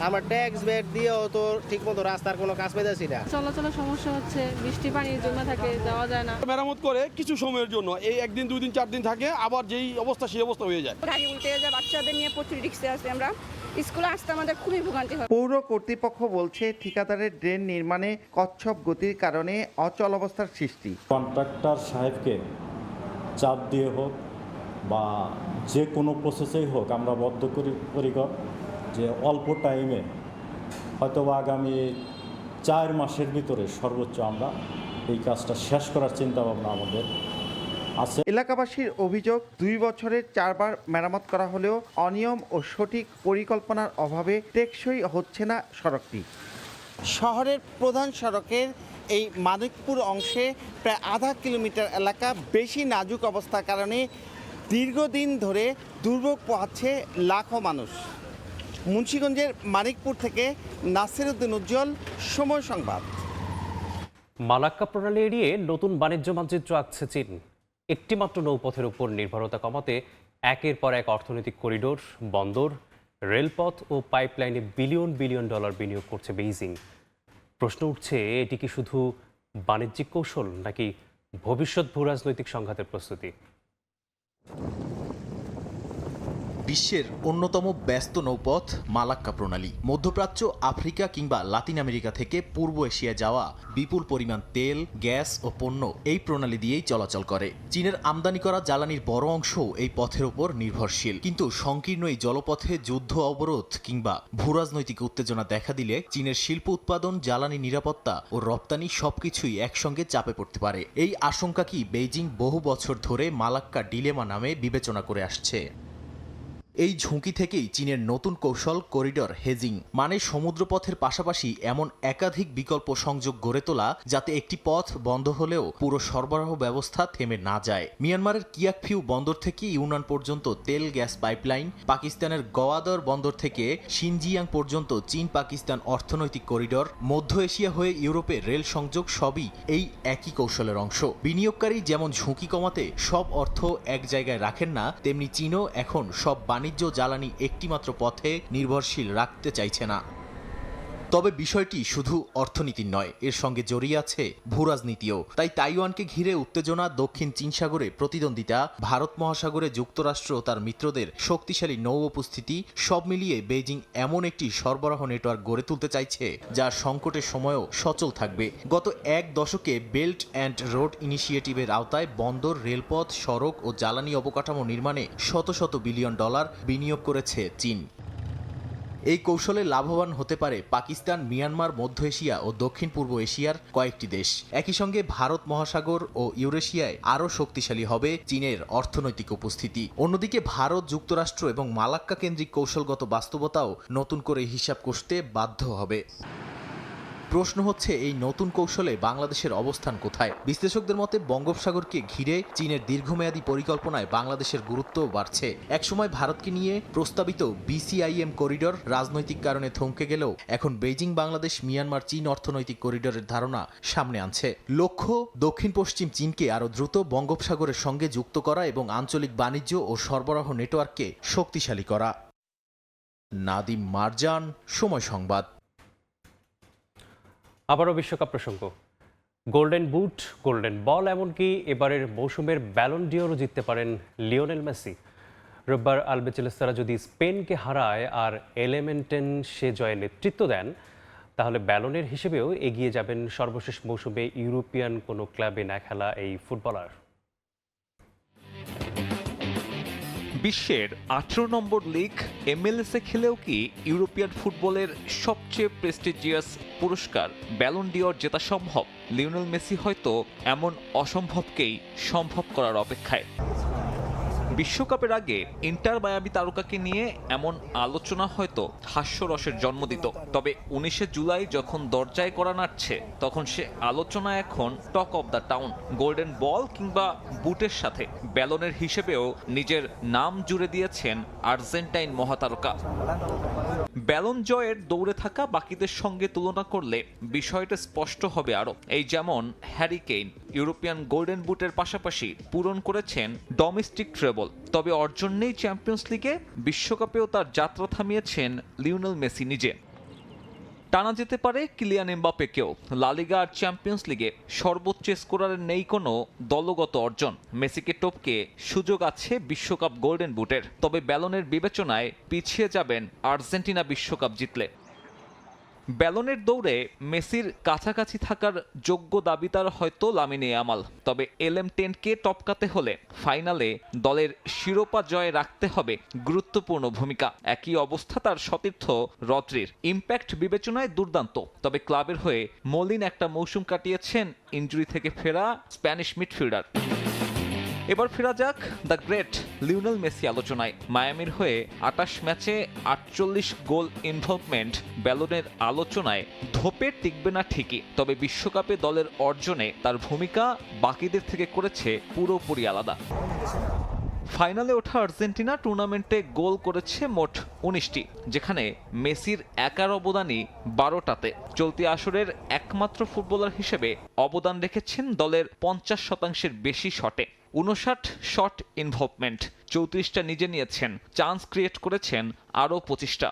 Speaker 7: আমার ট্যাক্স বেড দিয়েও তো ঠিক মতো রাস্তার কোনো কাজ পেয়েছি না।
Speaker 8: চলাচলের সমস্যা হচ্ছে, বৃষ্টি পানির জন্য থাকে, যাওয়া যায় না।
Speaker 20: মেরামত করে কিছু সময়ের জন্য, এই একদিন 2 দিন 4 দিন থাকে, আবার যেই অবস্থা সেই অবস্থা হয়ে যায়।
Speaker 8: গাড়ি উল্টে যায়, বাচ্চাদের নিয়ে প্রচুর রিস্কে আছে। আমরা স্কুলে আসতে আমাদের খুবই ভোগান্তি হয়।
Speaker 5: পৌর কর্তৃপক্ষ বলছে ঠিকাদারের ড্রেন নির্মাণে কচ্ছপ গতির কারণে অচল অবস্থার সৃষ্টি।
Speaker 9: কন্ট্রাক্টর সাহেবকে চাপ দিয়ে হোক বা যে কোনো প্রসেসেই হোক, আমরা বদ্ধপরিকর যে অল্প টাইমে হয়তো আগামী 4 মাসের ভিতরে সর্বোচ্চ আমরা এই কাজটা শেষ করার চিন্তা ভাবনা আমাদের আছে।
Speaker 5: এলাকাবাসীর অভিযোগ 2 বছরের 4 বার মেরামত করা হলেও অনিয়ম ও সঠিক পরিকল্পনার অভাবে টেকসই হচ্ছে না সড়কটি। শহরের প্রধান সড়কের এই মানিকপুর অংশে প্রায় আধা কিলোমিটার এলাকা বেশি নাজুক অবস্থার কারণে দীর্ঘদিন ধরে দুর্ভোগ পোহাচ্ছে লাখো মানুষ। মুন্সিগঞ্জের মানিকপুর থেকে নাসির উদ্দিন উজ্জ্বল, সময় সংবাদ।
Speaker 3: মালাক্কা প্রণালী এড়িয়ে নতুন বাণিজ্য মানচিত্র আঁকছে চীন। একটিমাত্র নৌপথের উপর নির্ভরতা কমাতে একের পর এক অর্থনৈতিক করিডোর, বন্দর, রেলপথ ও পাইপলাইনে বিলিয়ন বিলিয়ন ডলার বিনিয়োগ করছে বেইজিং। প্রশ্ন উঠছে, এটি কি শুধু বাণিজ্যিক কৌশল নাকি ভবিষ্যৎ ভূরাজনৈতিক সংঘাতের প্রস্তুতি?
Speaker 16: বিশ্বের অন্যতম ব্যস্ত নৌপথ মালাক্কা প্রণালী মধ্যপ্রাচ্য, আফ্রিকা কিংবা লাতিন আমেরিকা থেকে পূর্ব এশিয়া যাওয়া বিপুল পরিমাণ তেল, গ্যাস ও পণ্য এই প্রণালী দিয়েই চলাচল করে। চীনের আমদানি করা জ্বালানির বড় অংশ এই পথের উপর নির্ভরশীল। কিন্তু সংকীর্ণ এই জলপথে যুদ্ধ, অবরোধ কিংবা ভূরাজনৈতিক উত্তেজনা দেখা দিলে চীনের শিল্প উৎপাদন, জ্বালানি নিরাপত্তা ও রপ্তানি সবকিছুই একসঙ্গে চাপে পড়তে পারে। এই আশঙ্কা কি বেইজিং বহু বছর ধরে মালাক্কা ডিলেমা নামে বিবেচনা করে আসছে। এই ঝুঁকি থেকেই চীনের নতুন কৌশল করিডর হেজিং, মানে সমুদ্রপথের পাশাপাশি এমন একাধিক বিকল্প সংযোগ গড়ে তোলা যাতে একটি পথ বন্ধ হলেও পুরো সরবরাহ ব্যবস্থা থেমে না যায়। মিয়ানমারের কিয়াকফিউ বন্দর থেকে ইউনান পর্যন্ত তেল গ্যাস পাইপলাইন, পাকিস্তানের গোয়াদর বন্দর থেকে শিনজিয়াং পর্যন্ত চীন পাকিস্তান অর্থনৈতিক করিডর, মধ্য এশিয়া হয়ে ইউরোপে রেল সংযোগ সবই এই একই কৌশলের অংশ। বিনিয়োগকারী যেমন ঝুঁকি কমাতে সব অর্থ এক জায়গায় রাখেন না, তেমনি চীনও এখন সব বাণিজ্য জ্বালানি একটিমাত্র পথে নির্ভরশীল রাখতে চাইছে না। তবে বিষয়টি শুধু অর্থনীতির নয়, এর সঙ্গে জড়িয়ে আছে ভূরাজনীতিও। তাই তাইওয়ানকে ঘিরে উত্তেজনা, দক্ষিণ চীন সাগরে প্রতিদ্বন্দ্বিতা, ভারত মহাসাগরে যুক্তরাষ্ট্র ও তার মিত্রদের শক্তিশালী নৌ উপস্থিতি, সব মিলিয়ে বেইজিং এমন একটি সরবরাহ নেটওয়ার্ক গড়ে তুলতে চাইছে যা সংকটের সময়ও সচল থাকবে। গত এক দশকে বেল্ট অ্যান্ড রোড ইনিশিয়েটিভের আওতায় বন্দর, রেলপথ, সড়ক ও জ্বালানি অবকাঠামো নির্মাণে শত শত বিলিয়ন ডলার বিনিয়োগ করেছে চীন। এই কৌশলে লাভবান হতে পারে পাকিস্তান, মিয়ানমার, মধ্য এশিয়া ও দক্ষিণ পূর্ব এশিয়ার কয়েকটি দেশ। একই সঙ্গে ভারত মহাসাগর ও ইউরেশিয়ায় আরও শক্তিশালী হবে চীনের অর্থনৈতিক উপস্থিতি। অন্যদিকে ভারত, যুক্তরাষ্ট্র এবং মালাক্কা কেন্দ্রিক কৌশলগত বাস্তবতাও নতুন করে হিসাব কষতে বাধ্য হবে। প্রশ্ন হচ্ছে, এই নতুন কৌশলে বাংলাদেশের অবস্থান কোথায়? বিশ্লেষকদের মতে বঙ্গোপসাগরকে ঘিরে চীনের দীর্ঘমেয়াদী পরিকল্পনায় বাংলাদেশের গুরুত্বও বাড়ছে। একসময় ভারতকে নিয়ে প্রস্তাবিত BCIM করিডর রাজনৈতিক কারণে থমকে গেলেও এখন বেইজিং বাংলাদেশ, মিয়ানমার, চীন অর্থনৈতিক করিডরের ধারণা সামনে আনছে। লক্ষ্য দক্ষিণ পশ্চিম চীনকে আরও দ্রুত বঙ্গোপসাগরের সঙ্গে যুক্ত করা এবং আঞ্চলিক বাণিজ্য ও সরবরাহ নেটওয়ার্ককে শক্তিশালী করা। নাদিম মারজান, সময় সংবাদ।
Speaker 3: আবারও বিশ্বকাপ প্রসঙ্গ। গোল্ডেন বুট, গোল্ডেন বল, এমনকি এবারের মৌসুমের ব্যালন ডিওরও জিততে পারেন লিওনেল মেসি। রোববার আলবেচেলেস্তারা যদি স্পেনকে হারায় আর এলেমেন্টেন সে জয়ে নেতৃত্ব দেন, তাহলে ব্যালনের হিসেবেও এগিয়ে যাবেন সর্বশেষ মৌসুমে ইউরোপিয়ান কোনো ক্লাবে না খেলা এই ফুটবলার।
Speaker 17: বিশ্বের 18 নম্বর লিগ MLS-এ খেলেও কি ইউরোপিয়ান ফুটবলের সবচেয়ে প্রেস্টিজিয়াস পুরস্কার ব্যালন ডিওর জেতা সম্ভব? লিওনেল মেসি হয়তো এমন অসম্ভবকেই সম্ভব করার অপেক্ষায়। বিশ্বকাপের আগে ইন্টার মায়ামি তারকাকে নিয়ে এমন আলোচনা হয়তো হাস্যরসের জন্ম দিত। তবে 19 জুলাই যখন দরজায় করা নাড়ছে, তখন সে আলোচনা এখন talk of the town. Golden ball কিংবা বুটের সাথে ব্যালনের হিসেবেও নিজের নাম জুড়ে দিয়েছেন আর্জেন্টাইন মহাতারকা। ব্যালন জয়ের দৌড়ে থাকা বাকিদের সঙ্গে তুলনা করলে বিষয়টা স্পষ্ট হবে আরও। এই যেমন হ্যারি কেইন ইউরোপিয়ান গোল্ডেন বুটের পাশাপাশি পূরণ করেছেন ডোমেস্টিক ট্রেবল, তবে অর্জন নেই চ্যাম্পিয়ন্স লিগে। বিশ্বকাপেও তার যাত্রা থামিয়েছেন লিওনেল মেসি নিজে। টানা যেতে পারে কিলিয়ান এমবাপ্পেকেও। লা লিগা আর চ্যাম্পিয়ন্স লিগে সর্বোচ্চ স্কোরারের নেই কোনো দলগত অর্জন। মেসিকে টপকে সুযোগ আছে বিশ্বকাপ গোল্ডেন বুটের, তবে ব্যালনের বিবেচনায় পিছিয়ে যাবেন আর্জেন্টিনা বিশ্বকাপ জিতলে। ব্যালনের দৌড়ে মেসির কাছাকাছি থাকার যোগ্য দাবিদার হয়তো লামিনে ইয়ামাল, তবে LM10কে টপকাতে হলে ফাইনালে দলের শিরোপা জয়ে রাখতে হবে গুরুত্বপূর্ণ ভূমিকা। একই অবস্থা তার সতীর্থ রদ্রির। ইম্প্যাক্ট বিবেচনায় দুর্দান্ত, তবে ক্লাবের হয়ে মলিন একটা মৌসুম কাটিয়েছেন ইনজুরি থেকে ফেরা স্প্যানিশ মিডফিল্ডার। এবার ফেরা যাক দ্য গ্রেট লিওনেল মেসি আলোচনায়। মায়ামির হয়ে ২৮ ম্যাচে ৪৮ গোল ইনভলভমেন্ট ব্যালনের আলোচনায় ধোপে টিকবে না ঠিকই, তবে বিশ্বকাপে দলের অর্জনে তার ভূমিকা বাকিদের থেকে করেছে পুরোপুরি আলাদা। ফাইনালে ওঠা আর্জেন্টিনা টুর্নামেন্টে গোল করেছে মোট ১৯টি, যেখানে মেসির একার অবদানই ১২টাতে। চলতি আসরের একমাত্র ফুটবলার হিসেবে অবদান রেখেছেন দলের ৫০% বেশি শটে। ৫৯ শট ইনভলভমেন্ট, ৩৪টা নিজে নিয়েছেন, চান্স ক্রিয়েট করেছেন আরও ২৫টা।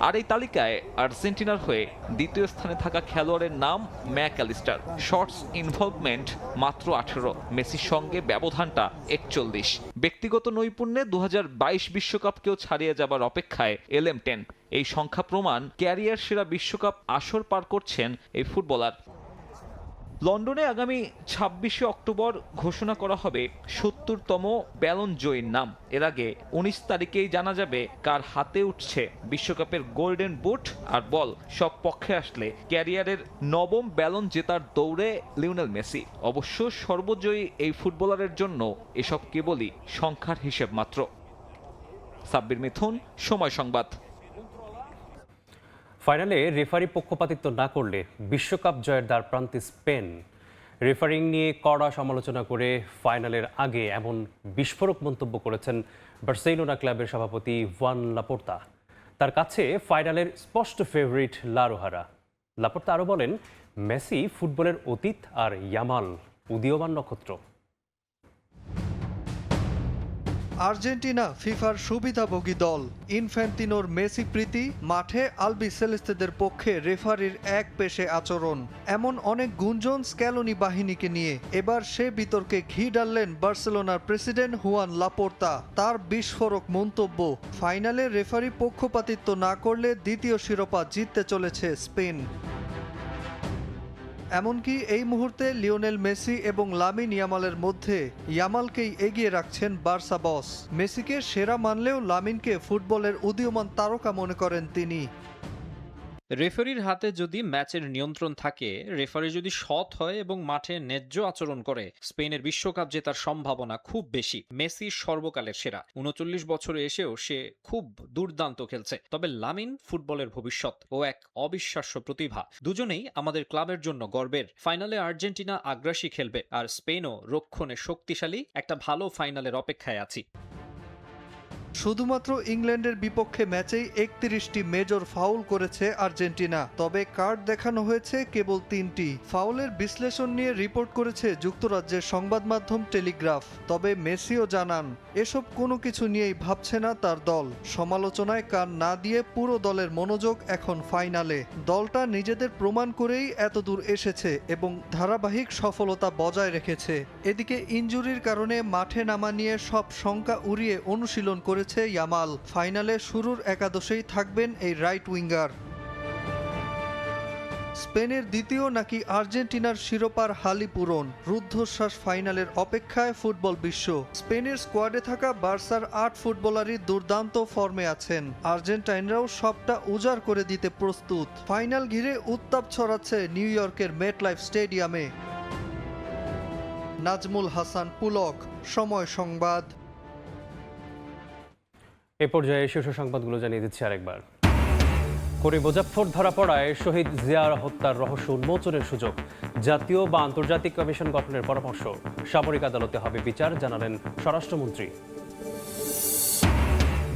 Speaker 17: আর এই তালিকায় আর্জেন্টিনার হয়ে দ্বিতীয় স্থানে থাকা খেলোয়াড়ের নাম ম্যাকঅ্যালিস্টার। শটস ইনভলভমেন্ট মাত্র ১৮, মেসির সঙ্গে ব্যবধানটা ৪১। ব্যক্তিগত নৈপুণ্যে ২০২২ বিশ্বকাপকেও ছাড়িয়ে যাবার অপেক্ষায় LM10। এই সংখ্যা প্রমাণ ক্যারিয়ার সেরা বিশ্বকাপ আসর পার করছেন এই ফুটবলার। লন্ডনে আগামী ২৬শে অক্টোবর ঘোষণা করা হবে ৭০তম ব্যালন জয়ীর নাম। এর আগে ১৯ তারিখেই জানা যাবে কার হাতে উঠছে বিশ্বকাপের গোল্ডেন বুট আর বল। সব পক্ষে আসলে ক্যারিয়ারের ৯ম ব্যালন জেতার দৌড়ে লিওনেল মেসি। অবশ্য সর্বজয়ী এই ফুটবলারের জন্য এসব কেবলই সংখ্যার হিসেব মাত্র। সাব্বির মিথুন, সময় সংবাদ।
Speaker 3: ফাইনালে রেফারি পক্ষপাতিত্ব না করলে বিশ্বকাপ জয়ের দ্বার প্রান্তে স্পেন। রেফারিং নিয়ে কড়া সমালোচনা করে ফাইনালের আগে এমন বিস্ফোরক মন্তব্য করেছেন বার্সেলোনা ক্লাবের সভাপতি ওয়ান লাপোর্তা। তার কাছে ফাইনালের স্পষ্ট ফেভারিট লা রোহারা। লাপোর্তা আরও বলেন, মেসি ফুটবলের অতীত আর ইয়ামাল উদীয়মান নক্ষত্র।
Speaker 10: আর্জেন্টিনা ফিফার সুবিধাভোগী দল। ইনফ্যান্তিনোর মেসি প্রীতি, মাঠে আলবি সেলেস্তেদের পক্ষে রেফারির এক পেশে আচরণ, এমন অনেক গুঞ্জন স্ক্যালোনি বাহিনীকে নিয়ে। এবার সে বিতর্কে ঘি ঢাললেন বার্সেলোনার প্রেসিডেন্ট হুয়ান লাপোর্তা। তার বিস্ফোরক মন্তব্য, ফাইনালে রেফারি পক্ষপাতিত্ব না করলে দ্বিতীয় শিরোপা জিততে চলেছে স্পেন। এমনকি এই মুহূর্তে লিওনেল মেসি এবং লামিন ইয়ামালের মধ্যে ইয়ামালকেই এগিয়ে রাখছেন বার্সা বস। মেসিকে সেরা মানলেও লামিনকে ফুটবলের উদীয়মান তারকা মনে করেন তিনি।
Speaker 11: রেফারির হাতে যদি ম্যাচের নিয়ন্ত্রণ থাকে, রেফারি যদি সৎ হয় এবং মাঠে ন্যায্য আচরণ করে, স্পেনের বিশ্বকাপ জেতার সম্ভাবনা খুব বেশি। মেসি সর্বকালের সেরা, ৩৯ বছরে এসেও সে খুব দুর্দান্ত খেলছে। তবে লামিন ফুটবলের ভবিষ্যৎ ও এক অবিশ্বাস্য প্রতিভা। দুজনেই আমাদের ক্লাবের জন্য গর্বের। ফাইনালে আর্জেন্টিনা আগ্রাসী খেলবে আর স্পেনও রক্ষণে শক্তিশালী। একটা ভালো ফাইনালের অপেক্ষায় আছি।
Speaker 10: শুধুমাত্র ইংল্যান্ডের বিপক্ষে ম্যাচেই ৩১টি মেজর ফাউল করেছে আর্জেন্টিনা, তবে কার্ড দেখানো হয়েছে কেবল ৩টি। ফাউলের বিশ্লেষণ নিয়ে রিপোর্ট করেছে যুক্তরাজ্যের সংবাদ মাধ্যম টেলিগ্রাফ। তবে মেসিও জানান, এসব কোনো কিছু নিয়েই ভাবছে না তার দল। সমালোচনায় কান না দিয়ে পুরো দলের মনোযোগ এখন ফাইনালে। দলটা নিজেদের প্রমাণ করেই এতদূর এসেছে এবং ধারাবাহিক সফলতা বজায় রেখেছে। এদিকে ইনজুরির কারণে মাঠে নামা নিয়ে সব শঙ্কা উড়িয়ে অনুশীলন করেছে ইয়ামাল। ফাইনালে শুরুর একাদশেই থাকবেন এই রাইট উইঙ্গার। স্পেনের দ্বিতীয় নাকি আর্জেন্টিনার শিরোপার হালি পূরণ, রুদ্ধশ্বাস ফাইনালের অপেক্ষায় ফুটবল বিশ্ব। স্পেনের স্কোয়াডে থাকা বার্সার ৮ ফুটবলারই দুর্দান্ত ফর্মে আছেন। আর্জেন্টাইনরাও সবটা উজাড় করে দিতে প্রস্তুত। ফাইনাল ঘিরে উত্তাপ ছড়াচ্ছে নিউ ইয়র্কের মেটলাইফ স্টেডিয়ামে। নাজমুল হাসান পুলক, সময় সংবাদ।
Speaker 3: এ পর্যায়ে শীর্ষ সংবাদগুলো জানিয়ে দিচ্ছি আরেকবার। করে মুজাফফর ধরা পড়ায় শহীদ জিয়ার হত্যার রহস্য উন্মোচনের সুযোগ, জাতীয় বা আন্তর্জাতিক কমিশন গঠনের পরামর্শ, সামরিক আদালতে হবে বিচার, জানালেন স্বরাষ্ট্রমন্ত্রী।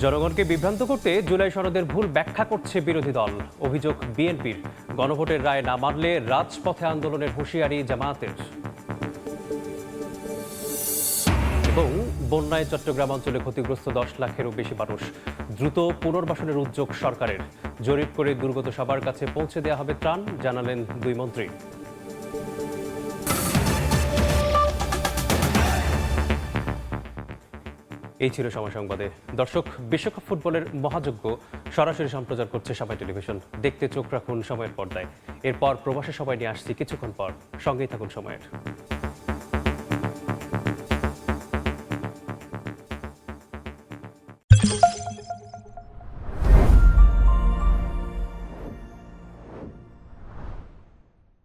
Speaker 3: জনগণকে বিভ্রান্ত করতে জুলাই সনদের ভুল ব্যাখ্যা করছে বিরোধী দল, অভিযোগ বিএনপির। গণভোটের রায় না মানলে রাজপথে আন্দোলনের হুঁশিয়ারি জামায়াতের। এবং বন্যায় চট্টগ্রাম অঞ্চলে ক্ষতিগ্রস্ত 10 লাখেরও বেশি মানুষ, দ্রুত পুনর্বাসনের উদ্যোগ সরকারের। জরিপ করে দুর্গত সবার কাছে পৌঁছে দেওয়া হবে ত্রাণ, জানালেন দুই মন্ত্রী। এই ছিল সময় সংবাদে। দর্শক, বিশ্বকাপ ফুটবলের মহাযজ্ঞ সরাসরি সম্প্রচার করছে সময় টেলিভিশন। দেখতে চোখ রাখুন সময়ের পর্দায়। এরপর প্রবাসে সবাই নিয়ে আসছি কিছুক্ষণ পর। সঙ্গেই থাকুন সময়ের।